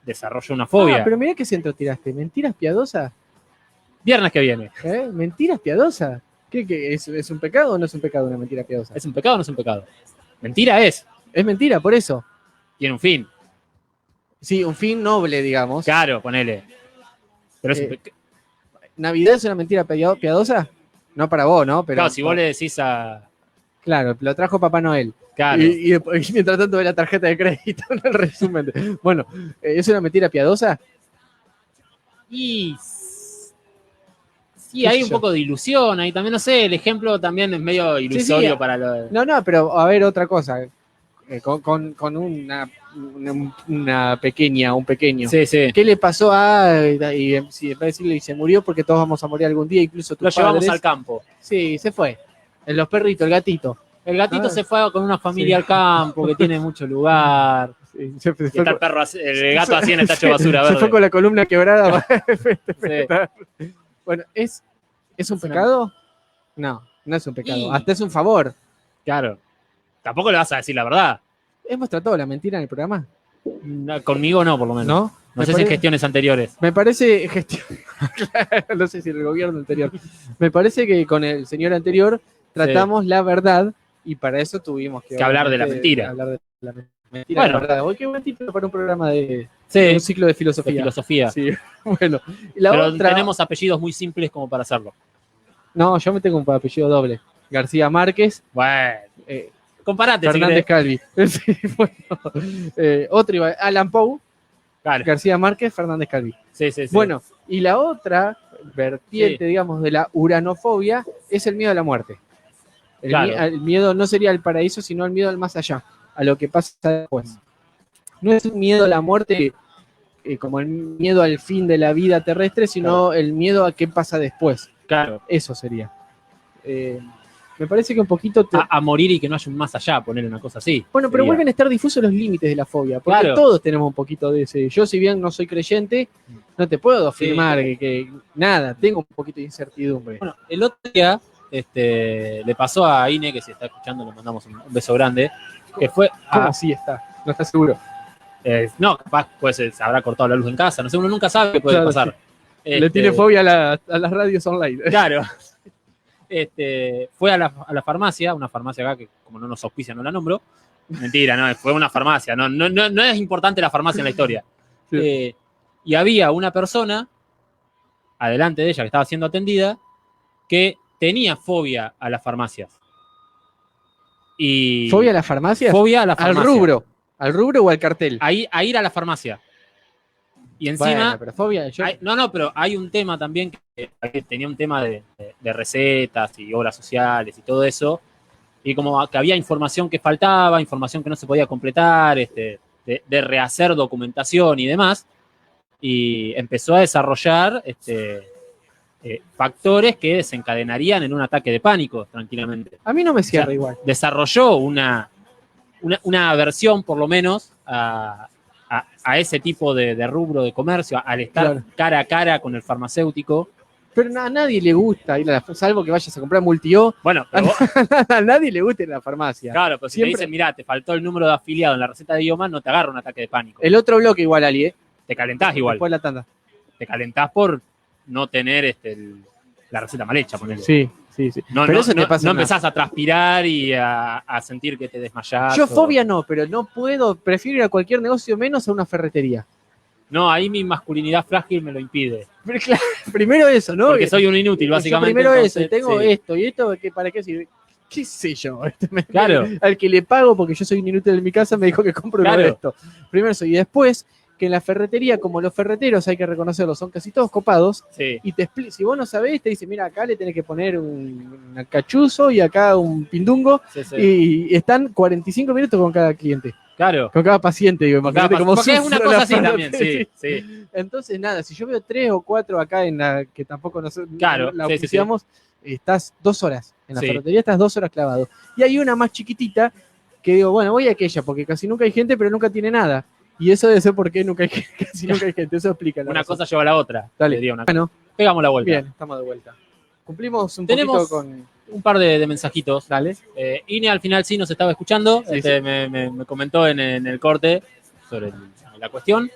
Speaker 2: desarrolla una fobia.
Speaker 1: Pero mirá qué centro tiraste, ¿mentiras piadosas?
Speaker 2: Viernes que viene.
Speaker 1: ¿Mentiras piadosas? ¿Qué es un pecado o no es un pecado una mentira piadosa?
Speaker 2: ¿Es un pecado o no es un pecado? Mentira es.
Speaker 1: Es mentira, por eso.
Speaker 2: Tiene un fin.
Speaker 1: Sí, un fin noble, digamos.
Speaker 2: Claro, ponele. Pero es
Speaker 1: ¿Navidad es una mentira piadosa? No para vos, ¿no? Pero,
Speaker 2: claro, si vos le decís a...
Speaker 1: Claro, lo trajo Papá Noel.
Speaker 2: Claro.
Speaker 1: Y mientras tanto ve la tarjeta de crédito en el resumen. Bueno, ¿es una mentira piadosa?
Speaker 2: Y... Sí, hay un poco de ilusión ahí también, no sé, el ejemplo también es medio ilusorio para lo...
Speaker 1: No, pero a ver, otra cosa. Con una pequeña, un pequeño.
Speaker 2: Sí, sí.
Speaker 1: ¿Qué le pasó y se murió porque todos vamos a morir algún día, incluso tus
Speaker 2: Lo llevamos
Speaker 1: padres?
Speaker 2: al campo.
Speaker 1: Sí, se fue. Los perritos, el gatito.
Speaker 2: El gatito se fue con una familia al campo que tiene mucho lugar.
Speaker 1: Sí,
Speaker 2: está el gato así en el tacho de basura verde.
Speaker 1: Se fue con la columna quebrada. Sí. Bueno, ¿es un pecado? No es un pecado. Hasta es un favor.
Speaker 2: Claro. Tampoco le vas a decir la verdad.
Speaker 1: ¿Hemos tratado la mentira en el programa?
Speaker 2: No, conmigo no, por lo menos. No sé si en gestiones anteriores.
Speaker 1: Me parece claro, no sé si en el gobierno anterior. Me parece que con el señor anterior tratamos la verdad y para eso tuvimos que
Speaker 2: hablar de la mentira.
Speaker 1: Bueno, la verdad. Hoy qué buen título para un programa de un ciclo de
Speaker 2: filosofía.
Speaker 1: Sí. Bueno,
Speaker 2: pero tenemos apellidos muy simples como para hacerlo.
Speaker 1: No, yo me tengo un apellido doble. García Márquez.
Speaker 2: Bueno. Comparate.
Speaker 1: Fernández Calvi. Sí, bueno. Otro iba, Alan Poe. Claro. García Márquez, Fernández Calvi.
Speaker 2: Sí.
Speaker 1: Bueno, y la otra vertiente, digamos, de la uranofobia es el miedo a la muerte. El miedo no sería al paraíso, sino el miedo al más allá, a lo que pasa después. No es un miedo a la muerte como el miedo al fin de la vida terrestre, sino el miedo a qué pasa después.
Speaker 2: Claro.
Speaker 1: Eso sería. Me parece que un poquito...
Speaker 2: A morir y que no haya un más allá, poner una cosa así.
Speaker 1: Bueno, pero vuelven a estar difusos los límites de la fobia, porque todos tenemos un poquito de ese. Yo, si bien no soy creyente, no te puedo afirmar que nada, tengo un poquito de incertidumbre.
Speaker 2: Bueno, el otro día le pasó a Ine, que si está escuchando le mandamos un beso grande, que fue...
Speaker 1: ¿Cómo así está? No está seguro.
Speaker 2: No, capaz pues se habrá cortado la luz en casa, no sé, uno nunca sabe qué puede pasar.
Speaker 1: Sí. Le tiene fobia a las radios online.
Speaker 2: Claro. Fue a la farmacia, una farmacia acá que como no nos auspicia no la nombro. Mentira, no, fue una farmacia. No es importante la farmacia en la historia. Sí. Y había una persona adelante de ella que estaba siendo atendida que tenía fobia a las farmacias.
Speaker 1: ¿Fobia a las farmacias?
Speaker 2: Fobia a la farmacia.
Speaker 1: ¿Al rubro o al cartel?
Speaker 2: A ir a la farmacia. Y encima...
Speaker 1: Bueno, pero fobia...
Speaker 2: pero hay un tema también que tenía un tema de recetas y obras sociales y todo eso. Y como que había información que faltaba, información que no se podía completar, de rehacer documentación y demás. Y empezó a desarrollar factores que desencadenarían en un ataque de pánico, tranquilamente.
Speaker 1: A mí no me cierra igual.
Speaker 2: Desarrolló una aversión, por lo menos, a ese tipo de rubro de comercio, al estar cara a cara con el farmacéutico,
Speaker 1: Pero a nadie le gusta ir a la, salvo que vayas a comprar multi-O.
Speaker 2: Bueno, pero vos,
Speaker 1: A nadie le gusta ir a la farmacia.
Speaker 2: claro, pero si
Speaker 1: Siempre-
Speaker 2: te dicen, mirá, te faltó el número de afiliado en la receta de idioma, no te agarra un ataque de pánico.
Speaker 1: El otro bloque igual, Ali,
Speaker 2: Te calentás igual.
Speaker 1: Después de la tanda.
Speaker 2: Te calentás por no tener la receta mal hecha, ponele.
Speaker 1: Sí.
Speaker 2: No,
Speaker 1: Pero
Speaker 2: no,
Speaker 1: eso te
Speaker 2: no-
Speaker 1: pasa
Speaker 2: no
Speaker 1: en una-
Speaker 2: empezás a transpirar y a sentir que te desmayás.
Speaker 1: Yo fobia no, pero no puedo, prefiero ir a cualquier negocio menos a una ferretería.
Speaker 2: No, ahí mi masculinidad frágil me lo impide.
Speaker 1: Pero claro, primero eso, ¿no?
Speaker 2: Porque soy un inútil,
Speaker 1: Yo
Speaker 2: básicamente.
Speaker 1: primero
Speaker 2: entonces,
Speaker 1: eso, y tengo
Speaker 2: sí.
Speaker 1: esto, y esto, ¿para qué sirve? ¿Qué sé yo?
Speaker 2: Claro.
Speaker 1: Al que le pago porque yo soy un inútil en mi casa me dijo que compro uno de
Speaker 2: Claro.
Speaker 1: esto. Primero eso, y después que en la ferretería, como los ferreteros hay que reconocerlo, son casi todos copados,
Speaker 2: Sí,
Speaker 1: y si vos no sabés, te dice, mira, acá le tenés que poner un cachuzo y acá un pindungo,
Speaker 2: sí.
Speaker 1: y están 45 minutos con cada cliente,
Speaker 2: Como
Speaker 1: con cada paciente, digo, imagínate cómo
Speaker 2: porque es una
Speaker 1: sufre
Speaker 2: cosa
Speaker 1: la
Speaker 2: así también,
Speaker 1: ferretería.
Speaker 2: sí.
Speaker 1: Entonces, nada, si yo veo 3 o 4 acá en la que tampoco
Speaker 2: Claro,
Speaker 1: la
Speaker 2: sí,
Speaker 1: oficiamos, estás 2 horas. En la
Speaker 2: Sí.
Speaker 1: ferretería estás 2 horas clavado. Y hay una más chiquitita que digo, bueno, voy a aquella porque casi nunca hay gente, pero nunca tiene nada. Y eso debe ser porque casi nunca hay gente. Eso explica la
Speaker 2: Una
Speaker 1: razón.
Speaker 2: cosa lleva a la otra.
Speaker 1: Dale.
Speaker 2: Diría una-
Speaker 1: Bueno,
Speaker 2: Pegamos la vuelta.
Speaker 1: bien, estamos de vuelta. Cumplimos un
Speaker 2: Tenemos-
Speaker 1: poquito con...
Speaker 2: Un par de mensajitos.
Speaker 1: Dale.
Speaker 2: Ine al final sí nos estaba escuchando.
Speaker 1: Sí,
Speaker 2: Me comentó en el corte sobre la cuestión.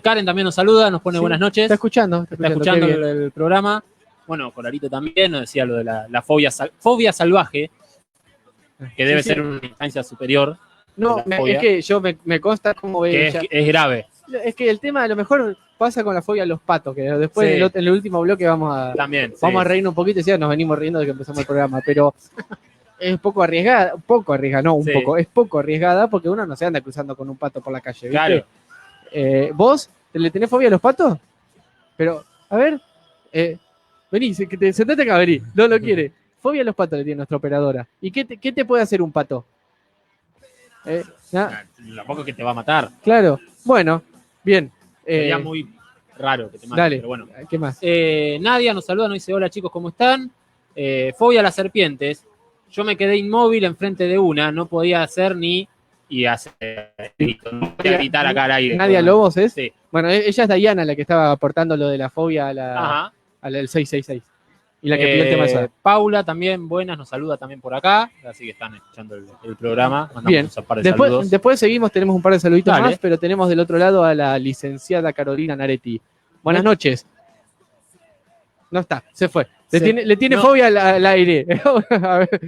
Speaker 2: Karen también nos saluda, nos pone
Speaker 1: Sí,
Speaker 2: buenas noches.
Speaker 1: Está escuchando.
Speaker 2: Está escuchando
Speaker 1: qué bien.
Speaker 2: el programa. Bueno, Coralito también nos decía lo de la fobia salvaje, que debe
Speaker 1: Sí,
Speaker 2: ser
Speaker 1: sí.
Speaker 2: una instancia superior,
Speaker 1: No,
Speaker 2: la fobia.
Speaker 1: es que yo me consta cómo ve
Speaker 2: que
Speaker 1: ella.
Speaker 2: es grave.
Speaker 1: Es que el tema a lo mejor pasa con la fobia a los patos, que después
Speaker 2: Sí.
Speaker 1: en el último bloque vamos a
Speaker 2: También.
Speaker 1: Vamos a reírnos un poquito y ya nos venimos riendo de que empezamos el programa, pero es poco arriesgada,
Speaker 2: Sí.
Speaker 1: es poco arriesgada porque uno no se anda cruzando con un pato por la calle, ¿viste?
Speaker 2: Claro.
Speaker 1: ¿Vos le tenés fobia a los patos? Pero, a ver, vení, sentate acá, vení, no lo quiere. Fobia a los patos le tiene nuestra operadora. ¿Y qué te puede hacer un pato?
Speaker 2: Tampoco que te va a matar.
Speaker 1: Claro, bueno, bien.
Speaker 2: Sería muy raro que te mate,
Speaker 1: Dale,
Speaker 2: pero bueno.
Speaker 1: ¿qué más?
Speaker 2: Nadia nos saluda, nos dice, hola chicos, ¿cómo están? Fobia a las serpientes. Yo me quedé inmóvil enfrente de una, no podía hacer ni y hacer grito, no podía gritar acá al aire.
Speaker 1: Nadia Lobos es.
Speaker 2: Sí.
Speaker 1: Bueno, ella es Diana la que estaba aportando lo de la fobia
Speaker 2: Ajá.
Speaker 1: a la del 666. Y la que pidió el tema esa.
Speaker 2: Paula también, buenas, nos saluda también por acá. Así que están escuchando el programa. Mandamos
Speaker 1: Bien.
Speaker 2: un par de saludos.
Speaker 1: Después seguimos, tenemos un par de saluditos
Speaker 2: Dale.
Speaker 1: más, pero tenemos del otro lado a la licenciada Carolina Naretti. Buenas noches. No está, se fue. Le tiene
Speaker 2: no.
Speaker 1: fobia al aire. A ver.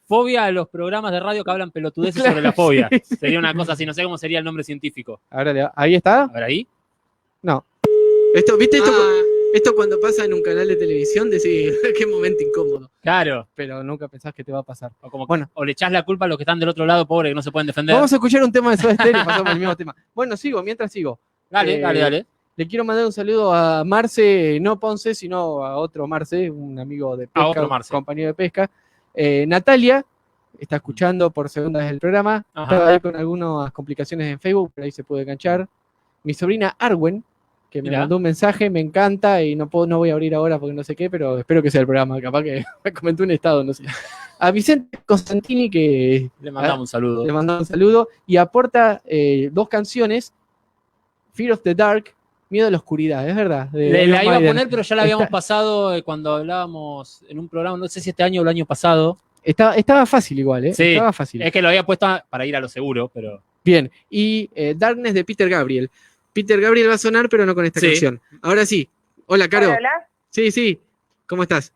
Speaker 2: Fobia a los programas de radio que hablan pelotudeces
Speaker 1: Claro,
Speaker 2: sobre la fobia.
Speaker 1: sí.
Speaker 2: Sería una cosa así, no sé cómo sería el nombre científico.
Speaker 1: Ahora, ¿ahí está?
Speaker 2: A ver ahí.
Speaker 1: No. ¿Viste esto cuando pasa en un canal de televisión? Decís, qué momento incómodo.
Speaker 2: Claro.
Speaker 1: Pero nunca pensás que te va a pasar.
Speaker 2: O, como,
Speaker 1: Bueno.
Speaker 2: o le echás la culpa a los que están del otro lado, pobre, que no se pueden defender.
Speaker 1: Vamos a escuchar un tema de Soda Stereo y pasamos al mismo tema. Bueno, mientras sigo.
Speaker 2: Dale, dale.
Speaker 1: Le quiero mandar un saludo a Marce, no Ponce, sino a otro Marce, un amigo de pesca,
Speaker 2: otro Marce.
Speaker 1: compañero de pesca. Natalia está escuchando por segunda vez el programa.
Speaker 2: Ajá.
Speaker 1: Estaba ahí con algunas complicaciones en Facebook, pero ahí se puede enganchar. Mi sobrina Arwen, que me
Speaker 2: Mirá.
Speaker 1: mandó un mensaje, me encanta y no voy a abrir ahora porque no sé qué, pero espero que sea el programa. Capaz que me comentó un estado, no sé. A Vicente Constantini, que
Speaker 2: Le mandamos un saludo.
Speaker 1: le mandó un saludo y aporta 2 canciones: Fear of the Dark, Miedo a la Oscuridad, es verdad.
Speaker 2: La iba a
Speaker 1: Maiden.
Speaker 2: poner, pero ya la habíamos
Speaker 1: Está-
Speaker 2: pasado cuando hablábamos en un programa, no sé si este año o el año pasado.
Speaker 1: Estaba fácil igual, ¿eh?
Speaker 2: Sí,
Speaker 1: Estaba fácil.
Speaker 2: Es que lo había puesto para ir a lo seguro, pero.
Speaker 1: Bien, y Darkness de Peter Gabriel. Peter Gabriel va a sonar, pero no con esta
Speaker 2: Sí.
Speaker 1: canción. Ahora sí. Hola, Caro.
Speaker 3: Hola,
Speaker 1: Sí. ¿Cómo estás?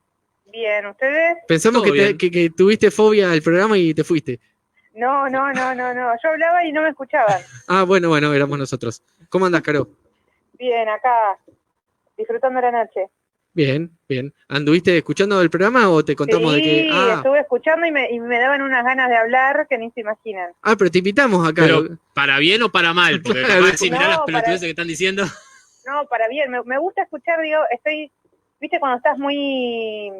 Speaker 3: bien, ¿ustedes?
Speaker 1: Pensamos
Speaker 2: Todo
Speaker 1: que,
Speaker 2: bien.
Speaker 1: que tuviste fobia al programa y te fuiste.
Speaker 3: No, yo hablaba y no me escuchaban.
Speaker 1: Ah, bueno, éramos nosotros. ¿Cómo andas, Caro?
Speaker 3: Bien, acá, disfrutando la noche.
Speaker 1: Bien. ¿Anduviste escuchando el programa o te contamos
Speaker 3: Sí,
Speaker 1: de que...
Speaker 3: estuve escuchando y me daban unas ganas de hablar que ni se imaginan.
Speaker 1: pero te invitamos acá.
Speaker 2: Pero, ¿para bien o para mal? Porque
Speaker 1: Claro.
Speaker 2: capaz si mirá
Speaker 3: No,
Speaker 2: las
Speaker 3: para-
Speaker 2: pelotudeces que están diciendo.
Speaker 3: No, para bien, me gusta escuchar, digo, viste cuando estás muy,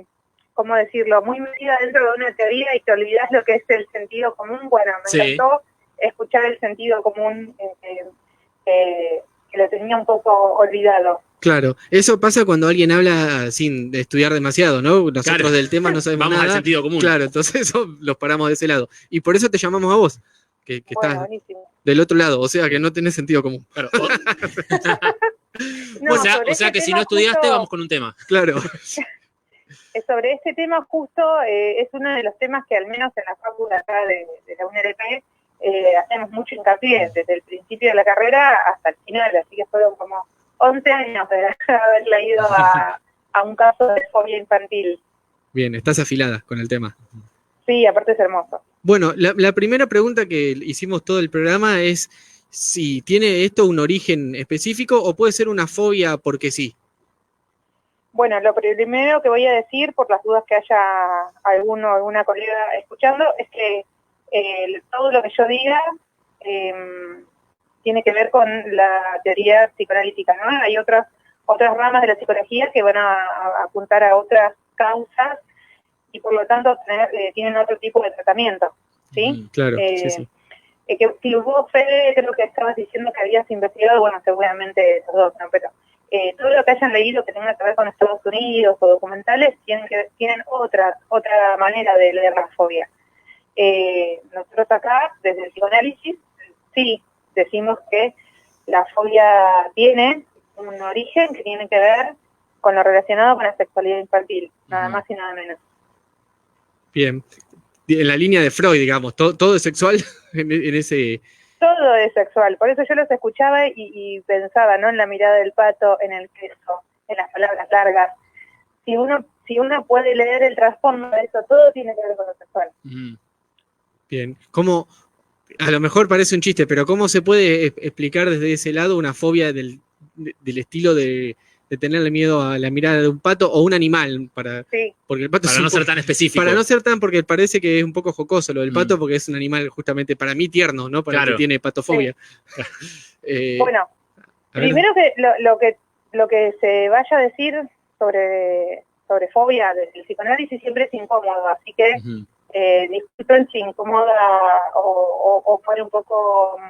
Speaker 3: ¿cómo decirlo? Muy metida dentro de una teoría y te olvidas lo que es el sentido común. Bueno, me
Speaker 2: Sí.
Speaker 3: encantó escuchar el sentido común que lo tenía un poco olvidado.
Speaker 1: Claro, eso pasa cuando alguien habla sin estudiar demasiado, ¿no? Nosotros
Speaker 2: Claro.
Speaker 1: del tema no sabemos
Speaker 2: Vamos
Speaker 1: nada.
Speaker 2: al sentido común.
Speaker 1: Claro, entonces eso los paramos de ese lado. Y por eso te llamamos a vos, que
Speaker 3: Bueno,
Speaker 1: estás
Speaker 3: buenísimo.
Speaker 1: del otro lado, o sea que no tenés sentido común.
Speaker 2: Claro,
Speaker 3: No,
Speaker 2: o sea
Speaker 3: sobre ese
Speaker 2: que si
Speaker 3: tema
Speaker 2: no estudiaste,
Speaker 3: justo-
Speaker 2: vamos con un tema.
Speaker 1: Claro.
Speaker 3: Sobre este tema justo es uno de los temas que al menos en la facu de acá de la UNLP hacemos mucho hincapié desde el principio de la carrera hasta el final, así que fueron como 11 años de haber leído a un caso de fobia infantil.
Speaker 1: Bien, estás afilada con el tema.
Speaker 3: Sí, aparte es hermoso.
Speaker 1: Bueno, la primera pregunta que hicimos todo el programa es si tiene esto un origen específico o puede ser una fobia porque sí.
Speaker 3: Bueno, lo primero que voy a decir, por las dudas que haya alguna colega escuchando, es que todo lo que yo diga tiene que ver con la teoría psicoanalítica, ¿no? Hay otras ramas de la psicología que van a apuntar a otras causas y por lo tanto tienen otro tipo de tratamiento, ¿sí?
Speaker 1: Claro, sí.
Speaker 3: Que vos, Fede, creo que estabas diciendo que habías investigado, bueno, seguramente los dos, ¿no? Pero todo lo que hayan leído que tenga que ver con Estados Unidos o documentales tienen otra manera de leer la fobia. Nosotros acá, desde el psicoanálisis, sí decimos que la fobia tiene un origen que tiene que ver con lo relacionado con la sexualidad infantil, nada más y nada menos.
Speaker 1: Bien. En la línea de Freud, digamos, todo es sexual en ese...
Speaker 3: Todo es sexual, por eso yo los escuchaba y pensaba, ¿no? En la mirada del pato, en el queso, en las palabras largas. Si uno puede leer el trasfondo de eso, todo tiene que ver con lo sexual.
Speaker 1: Bien. ¿Cómo, a lo mejor parece un chiste, pero cómo se puede explicar desde ese lado una fobia del estilo de tenerle miedo a la mirada de un pato o un animal?
Speaker 3: Sí.
Speaker 1: Porque el pato
Speaker 2: para no ser tan específico.
Speaker 1: Para no ser tan, porque parece que es un poco jocoso lo del pato, porque es un animal justamente para mí tierno, ¿no? Para el que tiene patofobia.
Speaker 3: Sí. Bueno, primero que lo que se vaya a decir sobre fobia desde el psicoanálisis siempre es incómodo, así que disculpen si incomoda o fuera un poco,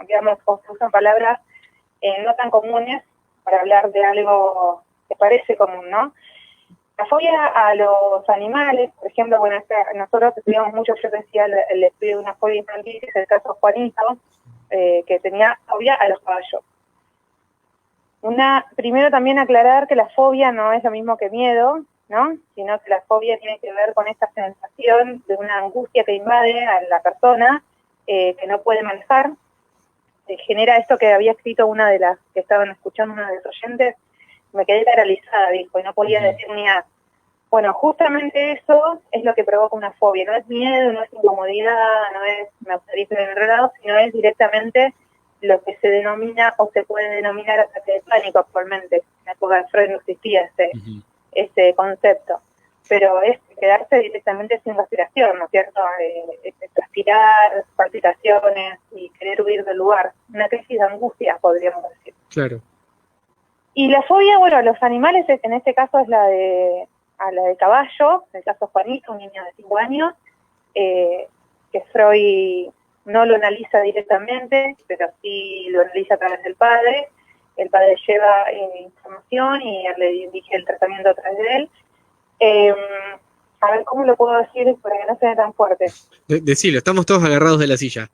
Speaker 3: digamos, o se usan palabras no tan comunes para hablar de algo que parece común, ¿no? La fobia a los animales, por ejemplo, bueno, nosotros estudiamos mucho, yo decía, el estudio de una fobia infantil, que es el caso Juanito, que tenía fobia a los caballos. Primero también aclarar que la fobia no es lo mismo que miedo, ¿no? Sino que la fobia tiene que ver con esta sensación de una angustia que invade a la persona, que no puede manejar. Genera esto que había escrito una de las que estaban escuchando, una de los oyentes, me quedé paralizada, dijo, y no podía decir ni nada. Bueno, justamente eso es lo que provoca una fobia, no es miedo, no es incomodidad, no es me autorizo en otro lado, sino es directamente lo que se denomina o se puede denominar ataque de pánico actualmente. En la época de Freud no existía ese concepto, pero es quedarse directamente sin respiración, ¿no es cierto? Transpirar, palpitaciones y querer huir del lugar. Una crisis de angustia, podríamos decir.
Speaker 1: Claro.
Speaker 3: Y la fobia, bueno, a los animales, en este caso es la de caballo, en el caso de Juanito, un niño de 5 años, que Freud no lo analiza directamente, pero sí lo analiza a través del padre. El padre lleva información y él le dirige el tratamiento a través de él. A ver, ¿cómo lo puedo decir para que no sea tan fuerte?
Speaker 1: Decilo, estamos todos agarrados de la silla.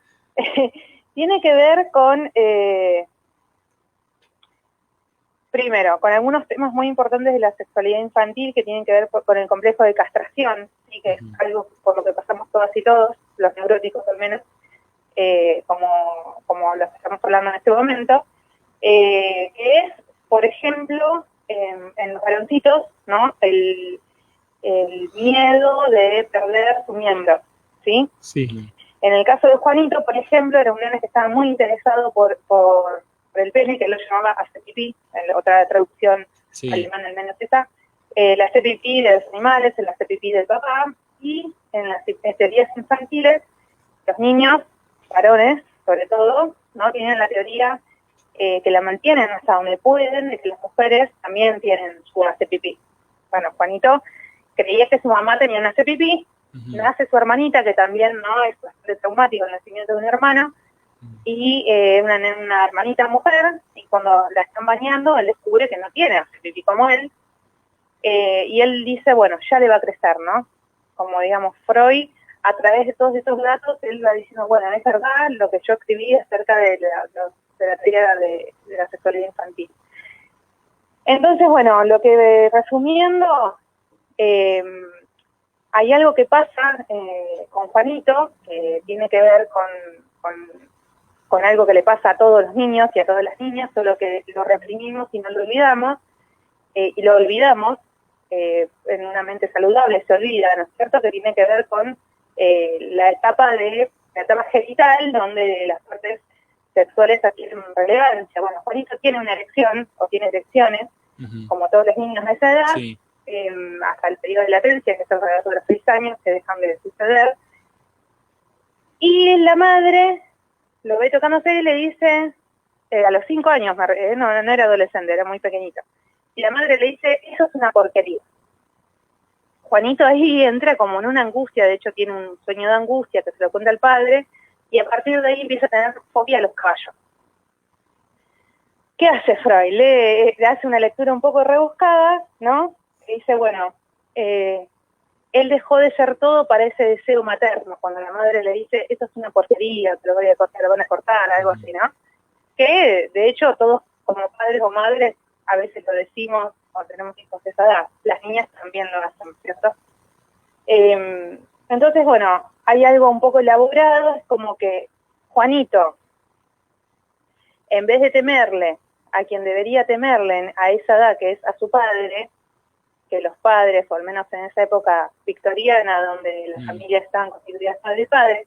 Speaker 3: Tiene que ver con... primero, con algunos temas muy importantes de la sexualidad infantil que tienen que ver con el complejo de castración, ¿sí? Que es algo por lo que pasamos todas y todos, los neuróticos al menos, como los que estamos hablando en este momento, que es, por ejemplo, en los varoncitos, ¿no? El miedo de perder su miembro, ¿sí?
Speaker 1: Sí.
Speaker 3: En el caso de Juanito, por ejemplo, era un nene que estaba muy interesado por el pene, que lo llamaba hacer pipí, en otra traducción alemana al menos está, el hacer pipí de los animales, el hacer pipí del papá, y en las teorías infantiles, los niños, varones sobre todo, no tienen la teoría que la mantienen hasta donde pueden, de que las mujeres también tienen su hacer pipí. Bueno, Juanito creía que su mamá tenía un hacer pipí, nace su hermanita, que también no es bastante traumático el nacimiento de una hermana, y una hermanita mujer, y cuando la están bañando, él descubre que no tiene hacer pipí como él, y él dice, bueno, ya le va a crecer, ¿no? Como digamos, Freud, a través de todos estos datos, él va diciendo, bueno, es verdad lo que yo escribí acerca de la teoría de la sexualidad infantil. Entonces, bueno, lo que resumiendo, hay algo que pasa con Juanito, que tiene que ver con algo que le pasa a todos los niños y a todas las niñas, solo que lo reprimimos y no lo olvidamos, y lo olvidamos, en una mente saludable se olvida, ¿no es cierto?, que tiene que ver con la etapa genital, donde las partes sexuales adquieren relevancia. Bueno, Juanito tiene una erección, o tiene erecciones, como todos los niños de esa edad,
Speaker 2: Sí.
Speaker 3: Hasta el periodo de latencia, que es alrededor de los 6 años, que dejan de suceder. Y la madre lo ve tocándose y le dice, a los 5 años, no era adolescente, era muy pequeñito, y la madre le dice, eso es una porquería. Juanito ahí entra como en una angustia, de hecho tiene un sueño de angustia que se lo cuenta al padre, y a partir de ahí empieza a tener fobia a los caballos. ¿Qué hace Freud? Le hace una lectura un poco rebuscada, ¿no? Que dice, bueno, él dejó de ser todo para ese deseo materno, cuando la madre le dice, eso es una porquería, te lo voy a cortar, lo van a cortar, algo así, ¿no? Que, de hecho, todos como padres o madres, a veces lo decimos, o tenemos hijos de esa edad, las niñas también lo hacen, ¿cierto? Entonces, bueno, hay algo un poco elaborado, es como que Juanito, en vez de temerle a quien debería temerle a esa edad, que es a su padre, que los padres, o al menos en esa época victoriana, donde las familias estaban constituidas padre y padre,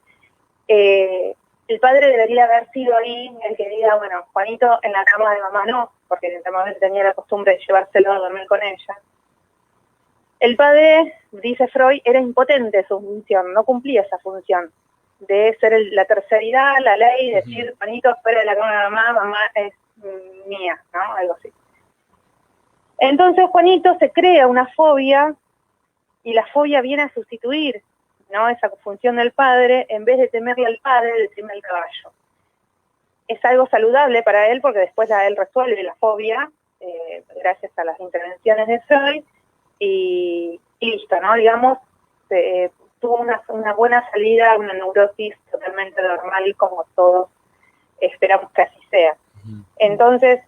Speaker 3: el padre debería haber sido ahí el que diga, bueno, Juanito en la cama de mamá no, porque normalmente tenía la costumbre de llevárselo a dormir con ella. El padre, dice Freud, era impotente su función, no cumplía esa función de ser la terceridad, la ley, decir, Juanito, fuera de la cama de mamá, mamá es mía, ¿no? Algo así. Entonces Juanito se crea una fobia, y la fobia viene a sustituir, ¿no?, esa función del padre. En vez de temerle al padre, le teme al caballo. Es algo saludable para él, porque después él resuelve la fobia, gracias a las intervenciones de Freud, y listo, ¿no? Digamos, tuvo una buena salida, una neurosis totalmente normal, como todos esperamos que así sea. Entonces,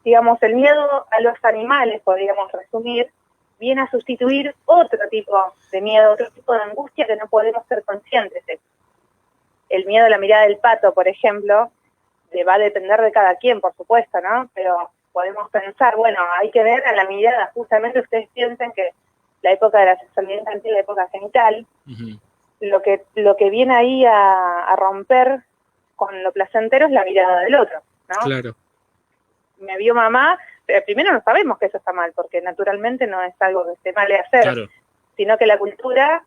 Speaker 3: digamos, el miedo a los animales, podríamos resumir, viene a sustituir otro tipo de miedo, otro tipo de angustia que no podemos ser conscientes de. El miedo a la mirada del pato, por ejemplo, va a depender de cada quien, por supuesto, ¿no? Pero podemos pensar, bueno, hay que ver a la mirada, justamente ustedes piensen que la época de la sexualidad infantil, la época genital, lo que viene ahí a romper con lo placentero es la mirada del otro, ¿no?
Speaker 1: Claro.
Speaker 3: Me vio mamá, pero primero no sabemos que eso está mal, porque naturalmente no es algo que esté mal de hacer,
Speaker 2: Claro.
Speaker 3: sino que la cultura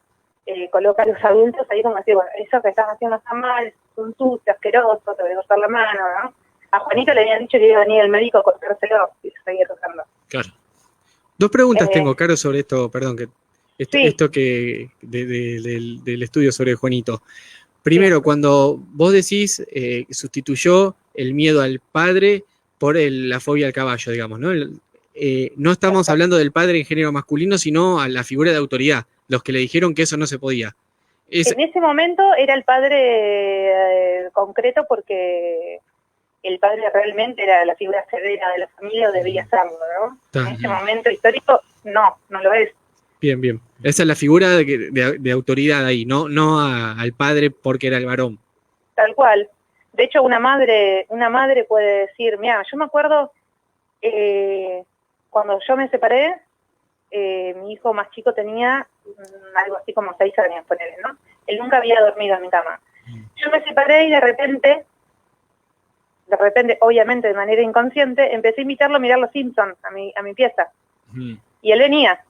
Speaker 3: coloca a los adultos ahí como decir, bueno, eso que estás haciendo está mal, es un sucio, asqueroso, te voy a cortar la mano, ¿no? A Juanito le habían dicho que iba a venir el médico a cortárselo y se seguía tocando.
Speaker 2: Claro.
Speaker 1: Dos preguntas tengo, Caro, sobre esto, perdón,
Speaker 3: Sí.
Speaker 1: esto que del estudio sobre Juanito. Primero, cuando vos decís sustituyó el miedo al padre por la fobia al caballo, digamos, ¿no? No estamos hablando del padre en género masculino, sino a la figura de autoridad, los que le dijeron que eso no se podía.
Speaker 3: En ese momento era el padre concreto, porque el padre realmente era la figura severa de la familia, o debía serlo, ¿no? En ese momento histórico, no lo es.
Speaker 1: Bien, bien. Esa es la figura de autoridad ahí, no al padre porque era el varón.
Speaker 3: Tal cual. De hecho, una madre puede decir, mira, yo me acuerdo cuando yo me separé, mi hijo más chico tenía algo así como 6 años, ponele, ¿no? Él nunca había dormido en mi cama. Yo me separé y de repente, obviamente de manera inconsciente, empecé a invitarlo a mirar Los Simpsons a mi pieza. Y él venía.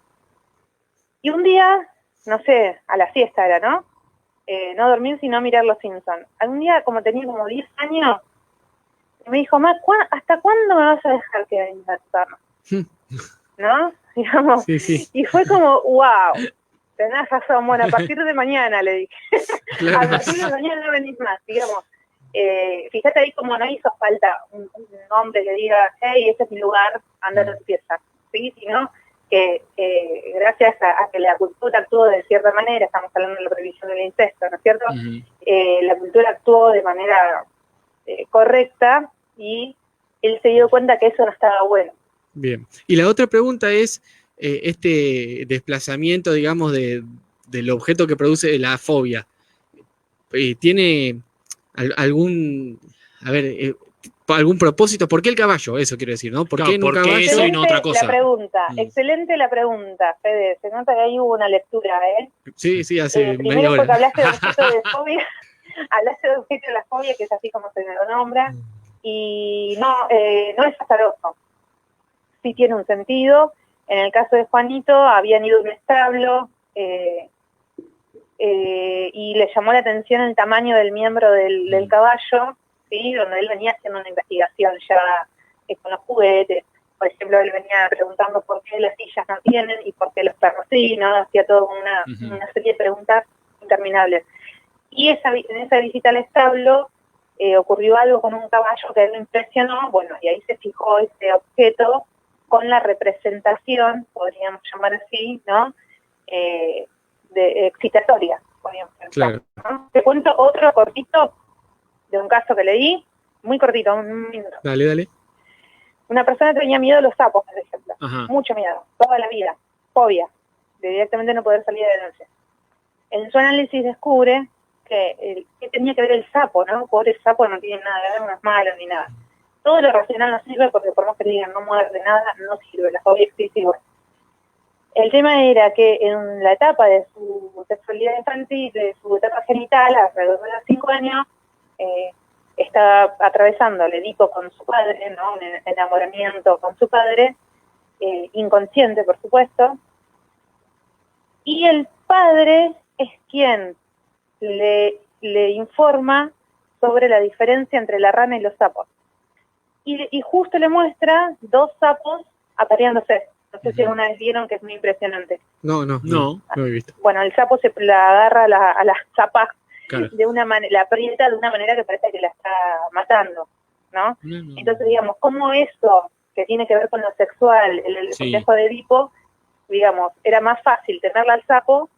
Speaker 3: Y un día, no sé, a la siesta era, ¿no? No dormir sino mirar Los Simpsons. Algún día, como tenía como 10 años, me dijo, Ma, ¿hasta cuándo me vas a dejar que venga a tu cama? ¿No? Digamos. Sí. Y fue como, wow, tenés razón, bueno, a partir de mañana, le dije. Claro. A partir de mañana no venís más, digamos. Fíjate ahí como no hizo falta un hombre que diga, hey, este es mi lugar, anda a tu pieza, ¿sí? Sino que gracias a que la cultura actuó de cierta manera, estamos hablando de la prohibición del incesto, ¿no es cierto? La cultura actuó de manera correcta, y él se dio cuenta que eso no estaba bueno.
Speaker 4: Bien. Y la otra pregunta es, este desplazamiento, digamos, del objeto que produce la fobia, ¿tiene algún, a ver, algún propósito? ¿Por qué el caballo? Eso quiero decir, ¿no? ¿Por
Speaker 2: Claro,
Speaker 4: qué en un
Speaker 2: ¿por qué
Speaker 4: caballo?
Speaker 2: eso y no otra cosa?
Speaker 3: Excelente la pregunta, Fede. Se nota que ahí hubo una lectura, ¿eh?
Speaker 4: Sí, hace media
Speaker 3: Primero
Speaker 4: hora.
Speaker 3: porque hablaste de objeto de fobia, hablaste de objeto de la fobia, que es así como se lo nombra, y no es azaroso. Sí tiene un sentido. En el caso de Juanito, habían ido a un establo y le llamó la atención el tamaño del miembro del caballo, ¿sí? Donde él venía haciendo una investigación ya con los juguetes. Por ejemplo, él venía preguntando por qué las sillas no tienen y por qué los perros sí, ¿no? Hacía toda una serie de preguntas interminables. Y en esa visita al establo ocurrió algo con un caballo que a él lo impresionó, bueno, y ahí se fijó ese objeto con la representación, podríamos llamar así, ¿no? Excitatoria, podríamos pensar.
Speaker 4: Claro.
Speaker 3: ¿No? Te cuento otro cortito de un caso que leí, muy cortito, un minuto.
Speaker 4: Dale.
Speaker 3: Una persona tenía miedo a los sapos, por ejemplo.
Speaker 2: Ajá.
Speaker 3: Mucho miedo, toda la vida, fobia, de directamente no poder salir de noche. En su análisis descubre que tenía que ver el sapo, ¿no? Pobre el sapo no tiene nada que ver, no es malo ni nada. Todo lo racional no sirve porque por más que digan no muerde nada, no sirve, la fobia existe igual. El tema era que en la etapa de su sexualidad infantil, de su etapa genital, alrededor de los 5 años, estaba atravesando el Edipo con su padre, ¿no? Un enamoramiento con su padre, inconsciente, por supuesto, y el padre es quien le informa sobre la diferencia entre la rana y los sapos. Y justo le muestra 2 sapos apareándose. No sé si alguna vez vieron, que es muy impresionante.
Speaker 4: No he visto.
Speaker 3: Bueno, el sapo se la agarra a las zapas,
Speaker 2: Claro.
Speaker 3: de una manera, la aprieta de una manera que parece que la está matando, ¿no? Entonces, digamos, ¿cómo eso que tiene que ver con lo sexual, el complejo de Edipo, digamos, era más fácil temerle al sapo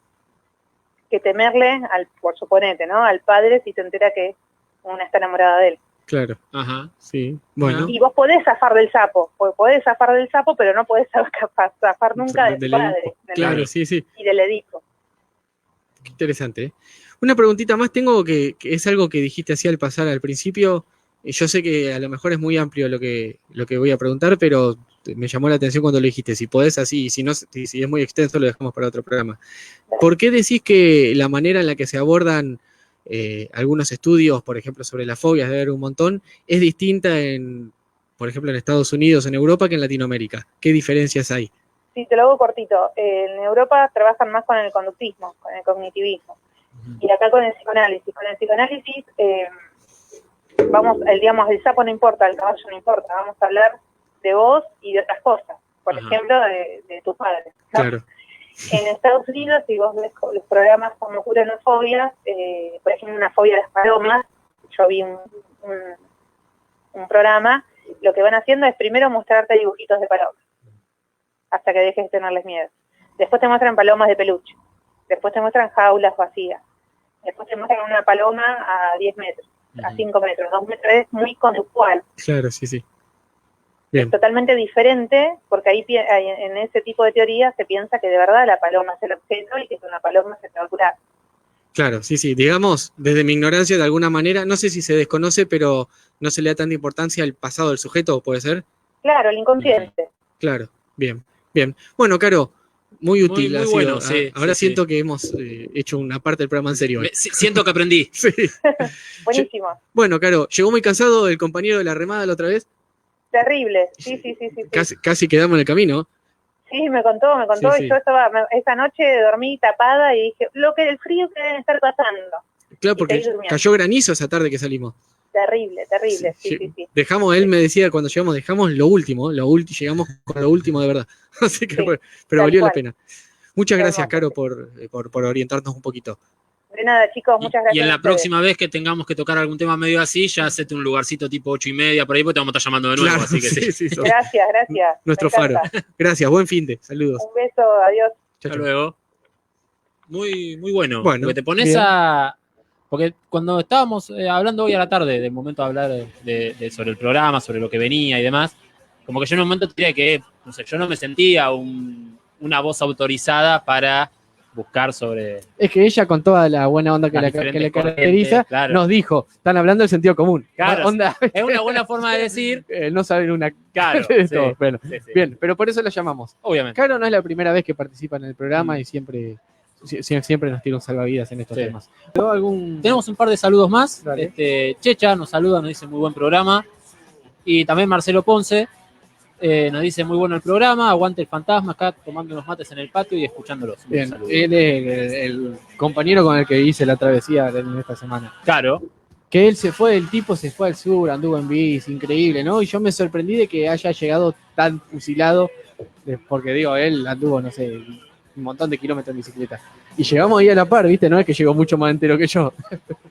Speaker 3: que temerle por suponete, ¿no? Al padre si se entera que una está enamorada de él.
Speaker 4: Claro. Ajá, sí. Bueno.
Speaker 3: Y vos podés zafar del sapo, pero no podés zafar nunca del padre.
Speaker 4: Claro, sí.
Speaker 3: Y del Edipo.
Speaker 4: Qué interesante, ¿eh? Una preguntita más tengo que es algo que dijiste así al pasar al principio. Yo sé que a lo mejor es muy amplio lo que voy a preguntar, pero me llamó la atención cuando lo dijiste. Si podés así, si no, si es muy extenso, lo dejamos para otro programa. ¿Por qué decís que la manera en la que se abordan algunos estudios, por ejemplo, sobre las fobias, debe haber un montón, es distinta por ejemplo, en Estados Unidos, en Europa, que en Latinoamérica? ¿Qué diferencias hay?
Speaker 3: Sí, te lo hago cortito. En Europa trabajan más con el conductismo, con el cognitivismo. Y acá con el psicoanálisis. Con el psicoanálisis, digamos, el sapo no importa, el caballo no importa. Vamos a hablar de vos y de otras cosas. Por ejemplo, de tus padres, ¿no?
Speaker 4: Claro.
Speaker 3: En Estados Unidos, si vos ves los programas como Curan las fobias, por ejemplo, una fobia a las palomas, yo vi un programa, lo que van haciendo es primero mostrarte dibujitos de palomas, hasta que dejes de tenerles miedo. Después te muestran palomas de peluche. Después te muestran jaulas vacías. Después te muestran una paloma a 10 metros, a 5 metros. 2 metros es muy conductual.
Speaker 4: Claro, sí.
Speaker 3: Bien. Es totalmente diferente, porque ahí en ese tipo de teoría se piensa que de verdad la paloma es el objeto y que con una paloma se te va a curar.
Speaker 4: Claro, sí. Digamos, desde mi ignorancia, de alguna manera, no sé si se desconoce, pero no se le da tanta importancia al pasado del sujeto, ¿puede ser?
Speaker 3: Claro, el inconsciente.
Speaker 4: Claro, bien. Bueno, Caro, muy útil.
Speaker 2: Muy bueno, sí.
Speaker 4: Ahora siento que hemos hecho una parte del programa en serio.
Speaker 2: Siento que aprendí.
Speaker 4: Sí.
Speaker 3: Buenísimo.
Speaker 4: Bueno, Caro, ¿llegó muy cansado el compañero de la remada la otra vez?
Speaker 3: Terrible, sí.
Speaker 4: Casi quedamos en el camino.
Speaker 3: Sí, me contó,
Speaker 4: Sí.
Speaker 3: y yo esa noche dormí tapada y dije, el frío que deben estar pasando.
Speaker 4: Claro, porque cayó granizo esa tarde que salimos.
Speaker 3: Terrible, sí.
Speaker 4: Dejamos, él me decía cuando llegamos, dejamos lo último, llegamos con lo último de verdad. Así que, pero valió la pena. Muchas gracias, Caro, por orientarnos un poquito.
Speaker 3: De nada, chicos, muchas gracias.
Speaker 2: Y en la próxima vez que tengamos que tocar algún tema medio así, ya hacete un lugarcito tipo 8:30 por ahí, porque te vamos a estar llamando de nuevo.
Speaker 4: Claro,
Speaker 2: así que sí.
Speaker 3: Gracias.
Speaker 4: Nuestro faro. Gracias, buen finde. Saludos.
Speaker 3: Un beso, adiós.
Speaker 2: Hasta luego. Muy bueno.
Speaker 4: Porque
Speaker 2: te pones Porque cuando estábamos hablando hoy a la tarde, del momento de hablar sobre el programa, sobre lo que venía y demás, Como que yo en un momento diría que, no sé, yo no me sentía una voz autorizada para buscar sobre...
Speaker 1: Es que ella, con toda la buena onda que
Speaker 2: Las
Speaker 1: le
Speaker 2: diferentes
Speaker 1: caracteriza,
Speaker 2: corrientes, claro.
Speaker 1: nos dijo, están hablando del sentido común.
Speaker 2: Claro,
Speaker 1: Onda,
Speaker 2: es una buena forma de decir,
Speaker 1: no saben una
Speaker 2: claro,
Speaker 1: de
Speaker 2: sí,
Speaker 1: todo. Bueno,
Speaker 2: sí, sí.
Speaker 1: bien, pero por eso la llamamos.
Speaker 2: Obviamente.
Speaker 1: Caro no es la primera vez que participa en el programa
Speaker 2: Mm.
Speaker 1: y siempre nos tira un salvavidas en estos
Speaker 2: Sí.
Speaker 1: temas. ¿Tengo algún...
Speaker 2: Tenemos un par de saludos más.
Speaker 1: Dale.
Speaker 2: Checha nos saluda, nos dice muy buen programa. Y también Marcelo Ponce nos dice muy bueno el programa, aguante el fantasma, acá tomando unos mates en el patio y escuchándolos. Un
Speaker 1: Bien,
Speaker 2: saludo.
Speaker 1: él es el compañero con el que hice la travesía en esta semana.
Speaker 2: Claro,
Speaker 1: Que él el tipo se fue al sur, anduvo en bici, increíble, ¿no? Y yo me sorprendí de que haya llegado tan fusilado, porque digo, él anduvo, no sé, un montón de kilómetros en bicicleta. Y llegamos ahí a la par, ¿viste? No es que llegó mucho más entero que yo.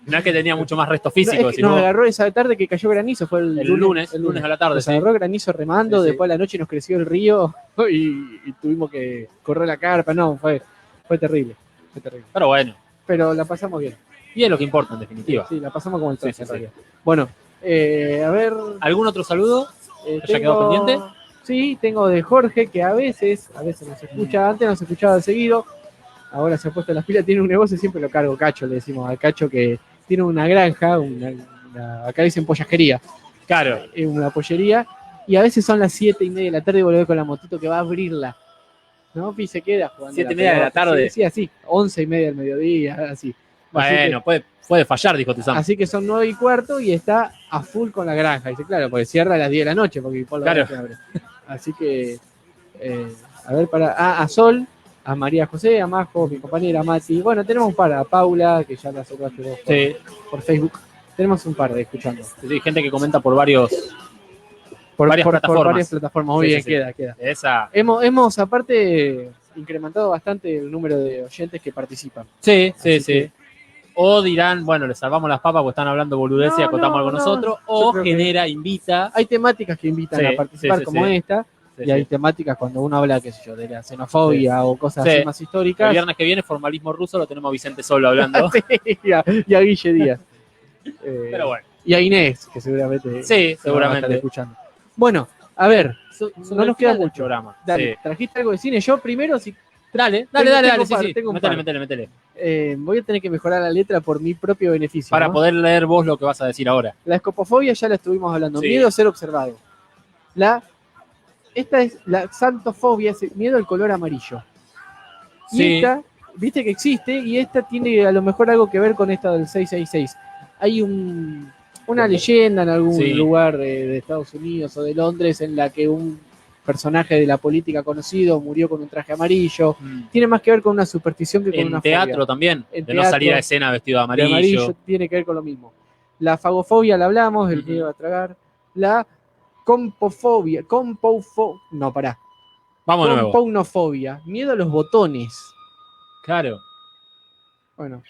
Speaker 2: no es que tenía mucho más resto
Speaker 1: No,
Speaker 2: físico,
Speaker 1: es que
Speaker 2: sino
Speaker 1: nos agarró esa tarde que cayó granizo, fue el
Speaker 2: lunes a la tarde.
Speaker 1: Nos
Speaker 2: Sí.
Speaker 1: agarró granizo remando,
Speaker 2: Sí, sí.
Speaker 1: después a la noche nos creció el río y tuvimos que correr la carpa, no, fue terrible, fue terrible.
Speaker 2: Pero bueno,
Speaker 1: Pero la pasamos bien.
Speaker 2: y es lo que importa en definitiva.
Speaker 1: Sí, la pasamos como el
Speaker 2: Sí,
Speaker 1: trozo,
Speaker 2: sí,
Speaker 1: en
Speaker 2: sí.
Speaker 1: realidad. Bueno, a ver...
Speaker 2: ¿Algún otro saludo? ¿Ya quedó pendiente?
Speaker 1: Sí, tengo de Jorge, que a veces nos escucha, antes nos escuchaba seguido, ahora se ha puesto las pilas, tiene un negocio, siempre lo cargo Cacho, le decimos al Cacho que tiene una granja, acá dicen pollajería,
Speaker 2: Claro.
Speaker 1: una pollería, y a veces son las 7:30 de la tarde y volver con la motito que va a abrirla, ¿no? Y se queda jugando.
Speaker 2: 7:30 de la tarde.
Speaker 1: Sí, así, 11:30 del mediodía, así.
Speaker 2: Bueno, puede fallar, dijo Tuzán.
Speaker 1: Así que son 9:15 y está a full con la granja. Dice, claro, porque cierra a las 10 de la noche, porque por lo
Speaker 2: Claro.
Speaker 1: que abre. Así que, a ver, a Sol, a María José, a Majo, mi compañera Mati. Bueno, tenemos un par, a Paula, que ya la saludaste vos
Speaker 2: Sí,
Speaker 1: por Facebook. Tenemos un par de escuchando.
Speaker 2: sí, gente que comenta por varias
Speaker 1: Por
Speaker 2: plataformas.
Speaker 1: varias plataformas. Muy
Speaker 2: Sí,
Speaker 1: bien,
Speaker 2: sí, sí.
Speaker 1: queda.
Speaker 2: Esa.
Speaker 1: Hemos, aparte, incrementado bastante el número de oyentes que participan.
Speaker 2: Sí.
Speaker 1: que-
Speaker 2: O dirán, bueno, les salvamos las papas porque están hablando boludeces y
Speaker 1: No,
Speaker 2: acotamos
Speaker 1: no,
Speaker 2: algo
Speaker 1: no.
Speaker 2: nosotros.
Speaker 1: Yo
Speaker 2: O
Speaker 1: creo que-
Speaker 2: genera, invita.
Speaker 1: Hay temáticas que invitan
Speaker 2: Sí,
Speaker 1: a participar,
Speaker 2: sí,
Speaker 1: como
Speaker 2: sí.
Speaker 1: esta.
Speaker 2: Sí,
Speaker 1: Y hay
Speaker 2: sí.
Speaker 1: temáticas cuando uno habla, qué sé yo, de la xenofobia o cosas
Speaker 2: Sí.
Speaker 1: así más
Speaker 2: El
Speaker 1: históricas.
Speaker 2: viernes que viene, formalismo ruso, lo tenemos a Vicente Solo hablando.
Speaker 1: Sí, y a Guille Díaz.
Speaker 2: Pero bueno,
Speaker 1: Y a Inés, que seguramente
Speaker 2: sí,
Speaker 1: nos va a estar
Speaker 2: seguramente.
Speaker 1: escuchando. Bueno, a ver, no nos queda mucho.
Speaker 2: Programa.
Speaker 1: Dale,
Speaker 2: Sí.
Speaker 1: ¿trajiste algo de cine? Yo primero, si
Speaker 2: Dale,
Speaker 1: Tengo
Speaker 2: sí,
Speaker 1: par,
Speaker 2: sí.
Speaker 1: tengo un
Speaker 2: Métele,
Speaker 1: par.
Speaker 2: métele.
Speaker 1: voy a tener que mejorar la letra por mi propio beneficio.
Speaker 2: Para
Speaker 1: ¿no?
Speaker 2: poder leer vos lo que vas a decir ahora.
Speaker 1: La escopofobia ya la estuvimos hablando.
Speaker 2: Sí.
Speaker 1: Miedo a ser observado. Esta es la xantofobia, es miedo al color amarillo. Y
Speaker 2: Sí.
Speaker 1: esta, viste que existe, y esta tiene a lo mejor algo que ver con esta del 666. Hay una leyenda en algún
Speaker 2: Sí.
Speaker 1: lugar de Estados Unidos o de Londres en la que un personaje de la política conocido murió con un traje amarillo. Tiene más que ver con una superstición que con una
Speaker 2: En teatro
Speaker 1: fobia.
Speaker 2: también.
Speaker 1: En
Speaker 2: De no
Speaker 1: teatro,
Speaker 2: salir a escena vestido de
Speaker 1: De
Speaker 2: amarillo.
Speaker 1: amarillo tiene que ver con lo mismo. La fagofobia la hablamos, el
Speaker 2: Ujú.
Speaker 1: miedo a tragar. La no, pará.
Speaker 2: Vamos de nuevo.
Speaker 1: Compounofobia, miedo a los botones.
Speaker 2: Claro.
Speaker 1: Bueno.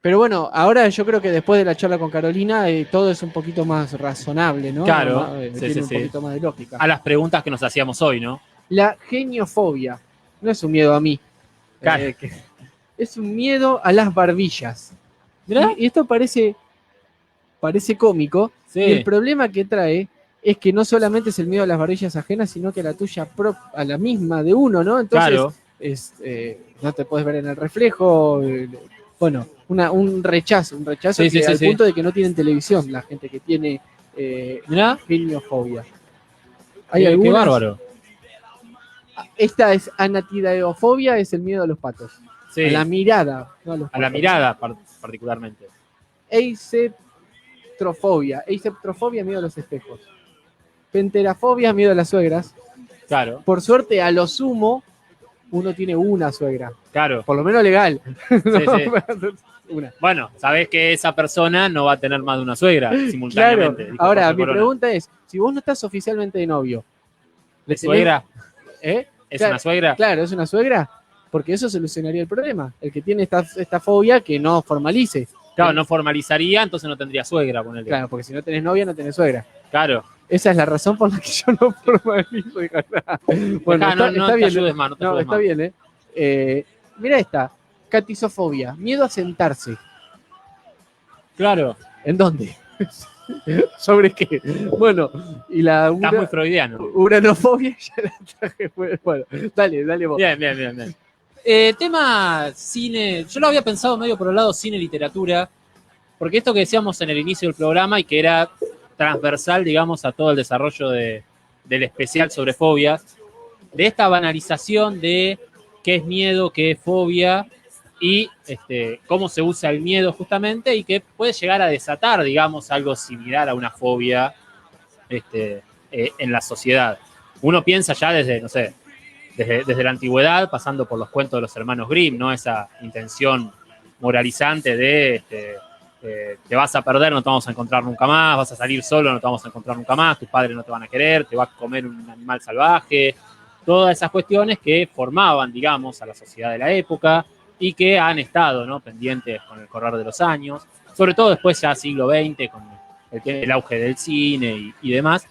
Speaker 1: Pero bueno, ahora yo creo que después de la charla con Carolina, todo es un poquito más razonable, ¿no?
Speaker 2: Claro.
Speaker 1: Más,
Speaker 2: Sí,
Speaker 1: tiene
Speaker 2: sí,
Speaker 1: un
Speaker 2: sí.
Speaker 1: poquito más de lógica.
Speaker 2: A las preguntas que nos hacíamos hoy, ¿no?
Speaker 1: La geniofobia. No es un miedo a mí.
Speaker 2: Claro.
Speaker 1: Es un miedo a las barbillas.
Speaker 2: ¿Mirá?
Speaker 1: Y esto parece cómico.
Speaker 2: Sí.
Speaker 1: Y el problema que trae es que no solamente es el miedo a las barbillas ajenas, sino que a la tuya, a la misma de uno, ¿no? Entonces,
Speaker 2: Claro.
Speaker 1: no te puedes ver en el reflejo. Bueno, un rechazo
Speaker 2: Sí, sí,
Speaker 1: que
Speaker 2: sí,
Speaker 1: al
Speaker 2: sí.
Speaker 1: punto de que no tienen televisión, la gente que tiene
Speaker 2: Mirá.
Speaker 1: geniofobia. Hay
Speaker 2: Qué
Speaker 1: algunas.
Speaker 2: bárbaro.
Speaker 1: Esta es anatidaeofobia, es el miedo a los patos.
Speaker 2: Sí.
Speaker 1: A la mirada, no a los
Speaker 2: A la
Speaker 1: patos.
Speaker 2: mirada, particularmente.
Speaker 1: Eiceptrofobia, miedo a los espejos. Penterafobia, miedo a las suegras.
Speaker 2: Claro,
Speaker 1: Por suerte, a lo sumo, uno tiene una suegra.
Speaker 2: claro.
Speaker 1: Por lo menos legal.
Speaker 2: Sí,
Speaker 1: ¿no?
Speaker 2: sí.
Speaker 1: Una.
Speaker 2: Bueno, sabés que esa persona no va a tener más de una suegra
Speaker 1: Claro.
Speaker 2: simultáneamente. dijo
Speaker 1: Ahora,
Speaker 2: Jorge
Speaker 1: mi
Speaker 2: Corona.
Speaker 1: pregunta es, si vos no estás oficialmente de novio, ¿le
Speaker 2: ¿Es suegra?
Speaker 1: tenés-
Speaker 2: ¿Es
Speaker 1: Claro,
Speaker 2: una suegra?
Speaker 1: Claro, es una suegra, porque eso solucionaría el problema. El que tiene esta fobia que no formalice.
Speaker 2: Claro, no formalizaría, entonces no tendría suegra, ponele.
Speaker 1: Claro, porque si no tenés novia, no tenés suegra.
Speaker 2: Claro.
Speaker 1: Esa es la razón por la que yo no formalizo. Hija. Bueno,
Speaker 2: Dejá, no te
Speaker 1: bien,
Speaker 2: ayudes más, no te
Speaker 1: No,
Speaker 2: ayudes
Speaker 1: está
Speaker 2: más.
Speaker 1: bien, mira esta, catisofobia, miedo a sentarse.
Speaker 2: Claro.
Speaker 1: ¿En dónde? ¿Sobre qué? Bueno, y la
Speaker 2: Estás muy freudiano.
Speaker 1: uranofobia ya la traje. Bueno, dale vos.
Speaker 2: Bien. Tema cine, yo lo había pensado medio por el lado cine-literatura, porque esto que decíamos en el inicio del programa y que era transversal, digamos, a todo el desarrollo del especial sobre fobias, de esta banalización de qué es miedo, qué es fobia y cómo se usa el miedo justamente y que puede llegar a desatar, digamos, algo similar a una fobia en la sociedad. Uno piensa ya desde, no sé, desde la antigüedad, pasando por los cuentos de los hermanos Grimm, ¿no? Esa intención moralizante de te vas a perder, no te vamos a encontrar nunca más, vas a salir solo, no te vamos a encontrar nunca más, tus padres no te van a querer, te va a comer un animal salvaje, todas esas cuestiones que formaban, digamos, a la sociedad de la época y que han estado, ¿no?, pendientes con el correr de los años, sobre todo después ya siglo XX, con el auge del cine y demás.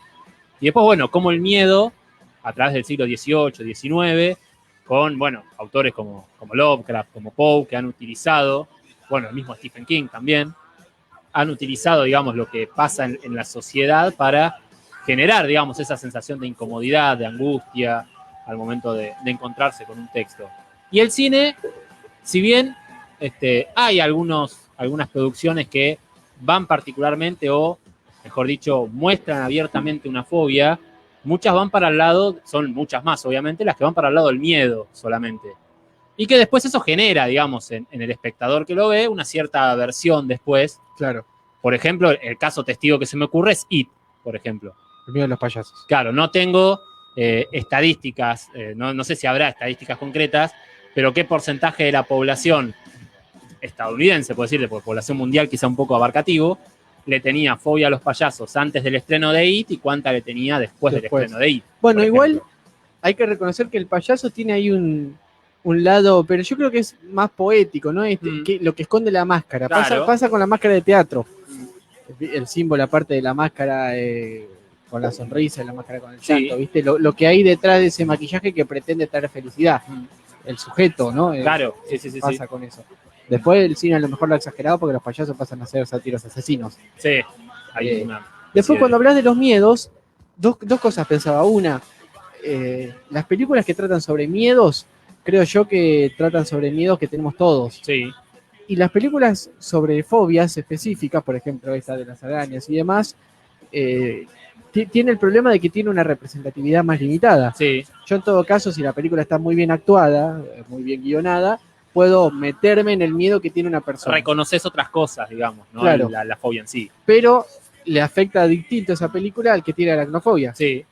Speaker 2: Y después, bueno, como el miedo, a través del siglo XVIII, XIX, con, bueno, autores como Lovecraft, como Poe, que han utilizado, bueno, el mismo Stephen King también, han utilizado, digamos, lo que pasa en la sociedad para generar, digamos, esa sensación de incomodidad, de angustia, al momento de encontrarse con un texto. Y el cine, si bien hay algunas producciones que van particularmente, o mejor dicho, muestran abiertamente una fobia, muchas van para el lado, son muchas más obviamente, las que van para el lado del miedo solamente. Y que después eso genera, digamos, en el espectador que lo ve, una cierta aversión después.
Speaker 1: Claro.
Speaker 2: Por ejemplo, el caso testigo que se me ocurre es It, por ejemplo.
Speaker 1: El miedo a los payasos.
Speaker 2: Claro, no tengo estadísticas, no sé si habrá estadísticas concretas, pero qué porcentaje de la población estadounidense, puedo decirle, porque población mundial quizá un poco abarcativo, le tenía fobia a los payasos antes del estreno de It y cuánta le tenía después del estreno de It.
Speaker 1: Bueno, igual hay que reconocer que el payaso tiene ahí un lado, pero yo creo que es más poético, ¿no? Que lo que esconde la máscara.
Speaker 2: Claro.
Speaker 1: Pasa con la máscara de teatro. El símbolo, aparte de la máscara con la sonrisa, la máscara con el llanto, ¿viste? Lo que hay detrás de ese maquillaje que pretende traer felicidad. El sujeto, ¿no?
Speaker 2: Claro, sí.
Speaker 1: Pasa con eso. Después el cine a lo mejor lo ha exagerado porque los payasos pasan a ser sátiros asesinos.
Speaker 2: Sí.
Speaker 1: Después cuando hablas de los miedos, dos cosas pensaba. Una, las películas que tratan sobre miedos, creo yo que tratan sobre miedos que tenemos todos.
Speaker 2: Sí.
Speaker 1: Y las películas sobre fobias específicas, por ejemplo esta de las arañas y demás, tiene el problema de que tiene una representatividad más limitada.
Speaker 2: Sí.
Speaker 1: Yo en todo caso, si la película está muy bien actuada, muy bien guionada, puedo meterme en el miedo que tiene una persona.
Speaker 2: Reconoces otras cosas, digamos, ¿no?
Speaker 1: Claro.
Speaker 2: La fobia en sí.
Speaker 1: Pero le afecta distinto esa película al que tiene aracnofobia.
Speaker 2: Sí.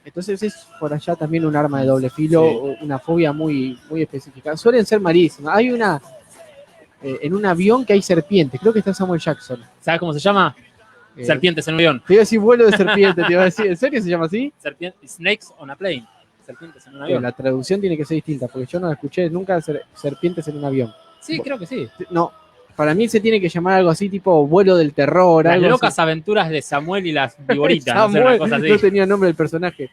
Speaker 1: Entonces es por allá también un arma de doble filo, una fobia muy, muy específica. Suelen ser malísimas. Hay una en un avión que hay serpientes, creo que está Samuel Jackson.
Speaker 2: ¿Sabes cómo se llama? Serpientes en un avión.
Speaker 1: Te iba a decir vuelo de serpiente, te iba a decir, ¿en serio se llama así?
Speaker 2: Snakes on a plane. Serpientes en un avión.
Speaker 1: La traducción tiene que ser distinta, porque yo no la escuché nunca serpientes en un avión.
Speaker 2: Sí, creo que sí.
Speaker 1: No, para mí se tiene que llamar algo así, tipo vuelo del terror.
Speaker 2: Las
Speaker 1: algo
Speaker 2: locas
Speaker 1: así.
Speaker 2: Aventuras de Samuel y las viboritas.
Speaker 1: Samuel,
Speaker 2: no sé, una cosa así.
Speaker 1: no tenía nombre del personaje.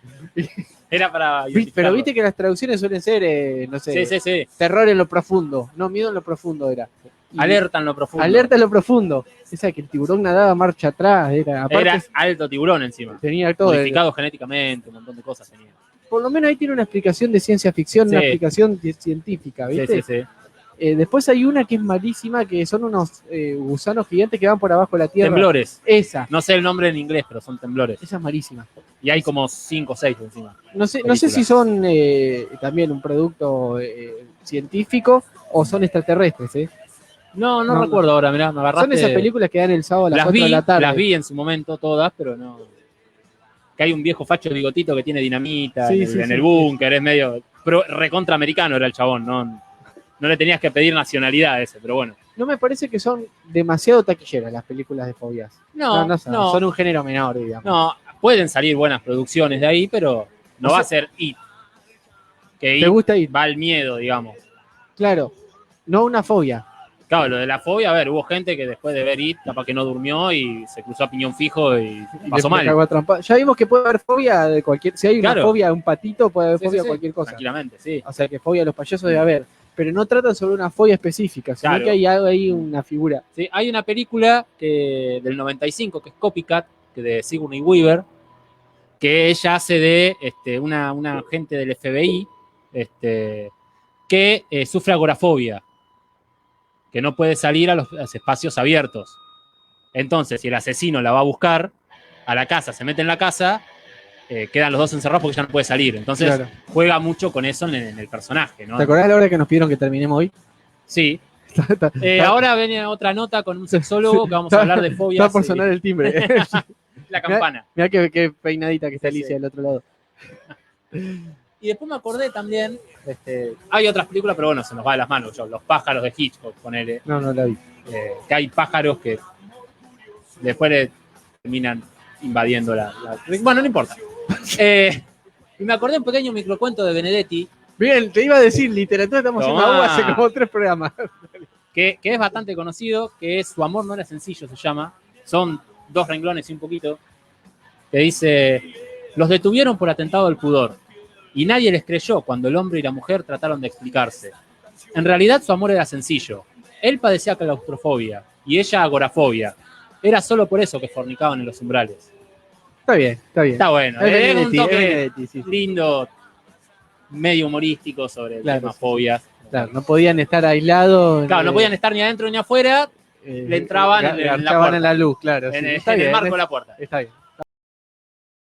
Speaker 2: Era para
Speaker 1: Pero viste que las traducciones suelen ser, no sé,
Speaker 2: sí.
Speaker 1: terror en lo profundo. No, miedo en lo profundo era.
Speaker 2: Alerta en lo profundo.
Speaker 1: Alerta en lo profundo. Esa que el tiburón nadaba marcha atrás. Era
Speaker 2: alto tiburón encima.
Speaker 1: Tenía todo.
Speaker 2: Modificado genéticamente, un montón de cosas tenía.
Speaker 1: Por lo menos ahí tiene una explicación de ciencia ficción, una explicación científica, ¿viste?
Speaker 2: Sí.
Speaker 1: Después hay una que es malísima, que son unos gusanos gigantes que van por abajo de la tierra.
Speaker 2: Temblores.
Speaker 1: Esa.
Speaker 2: No sé el nombre en inglés, pero son temblores.
Speaker 1: Esa es malísima.
Speaker 2: Y hay como 5 o 6 encima.
Speaker 1: No sé si son también un producto científico o son extraterrestres, ¿eh?
Speaker 2: No recuerdo ahora, mirá, me agarraste.
Speaker 1: Son esas películas que dan el sábado a las 4 de la tarde.
Speaker 2: Las vi en su momento todas, pero no. Que hay un viejo facho de bigotito que tiene dinamita en el búnker, es medio. Pero recontraamericano era el chabón, no le tenías que pedir nacionalidad a ese, pero bueno.
Speaker 1: No me parece que son demasiado taquilleras las películas de fobias. No. Son un género menor, digamos.
Speaker 2: No, pueden salir buenas producciones de ahí, pero no va a ser It. Que
Speaker 1: ¿Te gusta It?
Speaker 2: Va al miedo, digamos.
Speaker 1: Claro, no una fobia.
Speaker 2: Claro, lo de la fobia, a ver, hubo gente que después de ver It, capaz que no durmió y se cruzó a piñón fijo y pasó mal.
Speaker 1: Ya vimos que puede haber fobia de cualquier. Si hay una fobia a un patito, puede haber fobia a cualquier cosa.
Speaker 2: Tranquilamente, sí.
Speaker 1: O sea que fobia a los payasos debe haber. pero no tratan sobre una fobia específica, sino
Speaker 2: Claro.
Speaker 1: que hay algo ahí, una figura.
Speaker 2: ¿Sí? Hay una película del 95 que es Copycat, que de Sigourney Weaver, que ella hace de una agente del FBI que sufre agorafobia, que no puede salir a los espacios abiertos. Entonces, si el asesino la va a buscar a la casa, se mete en la casa, quedan los dos encerrados porque ya no puede salir. Entonces,
Speaker 1: Claro.
Speaker 2: juega mucho con eso en el personaje, ¿no?
Speaker 1: ¿Te acordás de la hora que nos pidieron que terminemos hoy?
Speaker 2: Sí. Ahora viene otra nota con un sexólogo que vamos a hablar de fobias.
Speaker 1: Está por sonar el timbre.
Speaker 2: La campana.
Speaker 1: Mirá qué peinadita que está
Speaker 2: Sí,
Speaker 1: Alicia
Speaker 2: sí.
Speaker 1: del otro lado.
Speaker 2: Y después me acordé también, hay otras películas, pero bueno, se nos va de las manos. Los pájaros de Hitchcock, ponele,
Speaker 1: No, no la vi.
Speaker 2: que hay pájaros que después le terminan invadiendo Bueno, no importa. Y me acordé un pequeño microcuento de Benedetti,
Speaker 1: Bien, te iba a decir, literatura estamos haciendo
Speaker 2: Tomá.
Speaker 1: agua hace como 3 programas.
Speaker 2: que es bastante conocido, que es Su amor no era sencillo, se llama. Son 2 renglones y un poquito. Que dice: los detuvieron por atentado al pudor. Y nadie les creyó cuando el hombre y la mujer trataron de explicarse. En realidad su amor era sencillo. Él padecía claustrofobia y ella agorafobia. Era solo por eso que fornicaban en los umbrales.
Speaker 1: Está bien, está bien.
Speaker 2: Está bueno,
Speaker 1: Es
Speaker 2: es un
Speaker 1: Benedetti,
Speaker 2: toque
Speaker 1: es Benedetti, sí.
Speaker 2: lindo, medio humorístico sobre el
Speaker 1: Claro,
Speaker 2: tema
Speaker 1: sí.
Speaker 2: fobias.
Speaker 1: Claro, no podían estar aislados.
Speaker 2: Claro, no podían estar ni adentro ni afuera, le entraban en la
Speaker 1: garchaban
Speaker 2: puerta.
Speaker 1: en la luz, claro.
Speaker 2: en
Speaker 1: sí.
Speaker 2: el
Speaker 1: Está bien,
Speaker 2: marco de la puerta.
Speaker 1: está bien.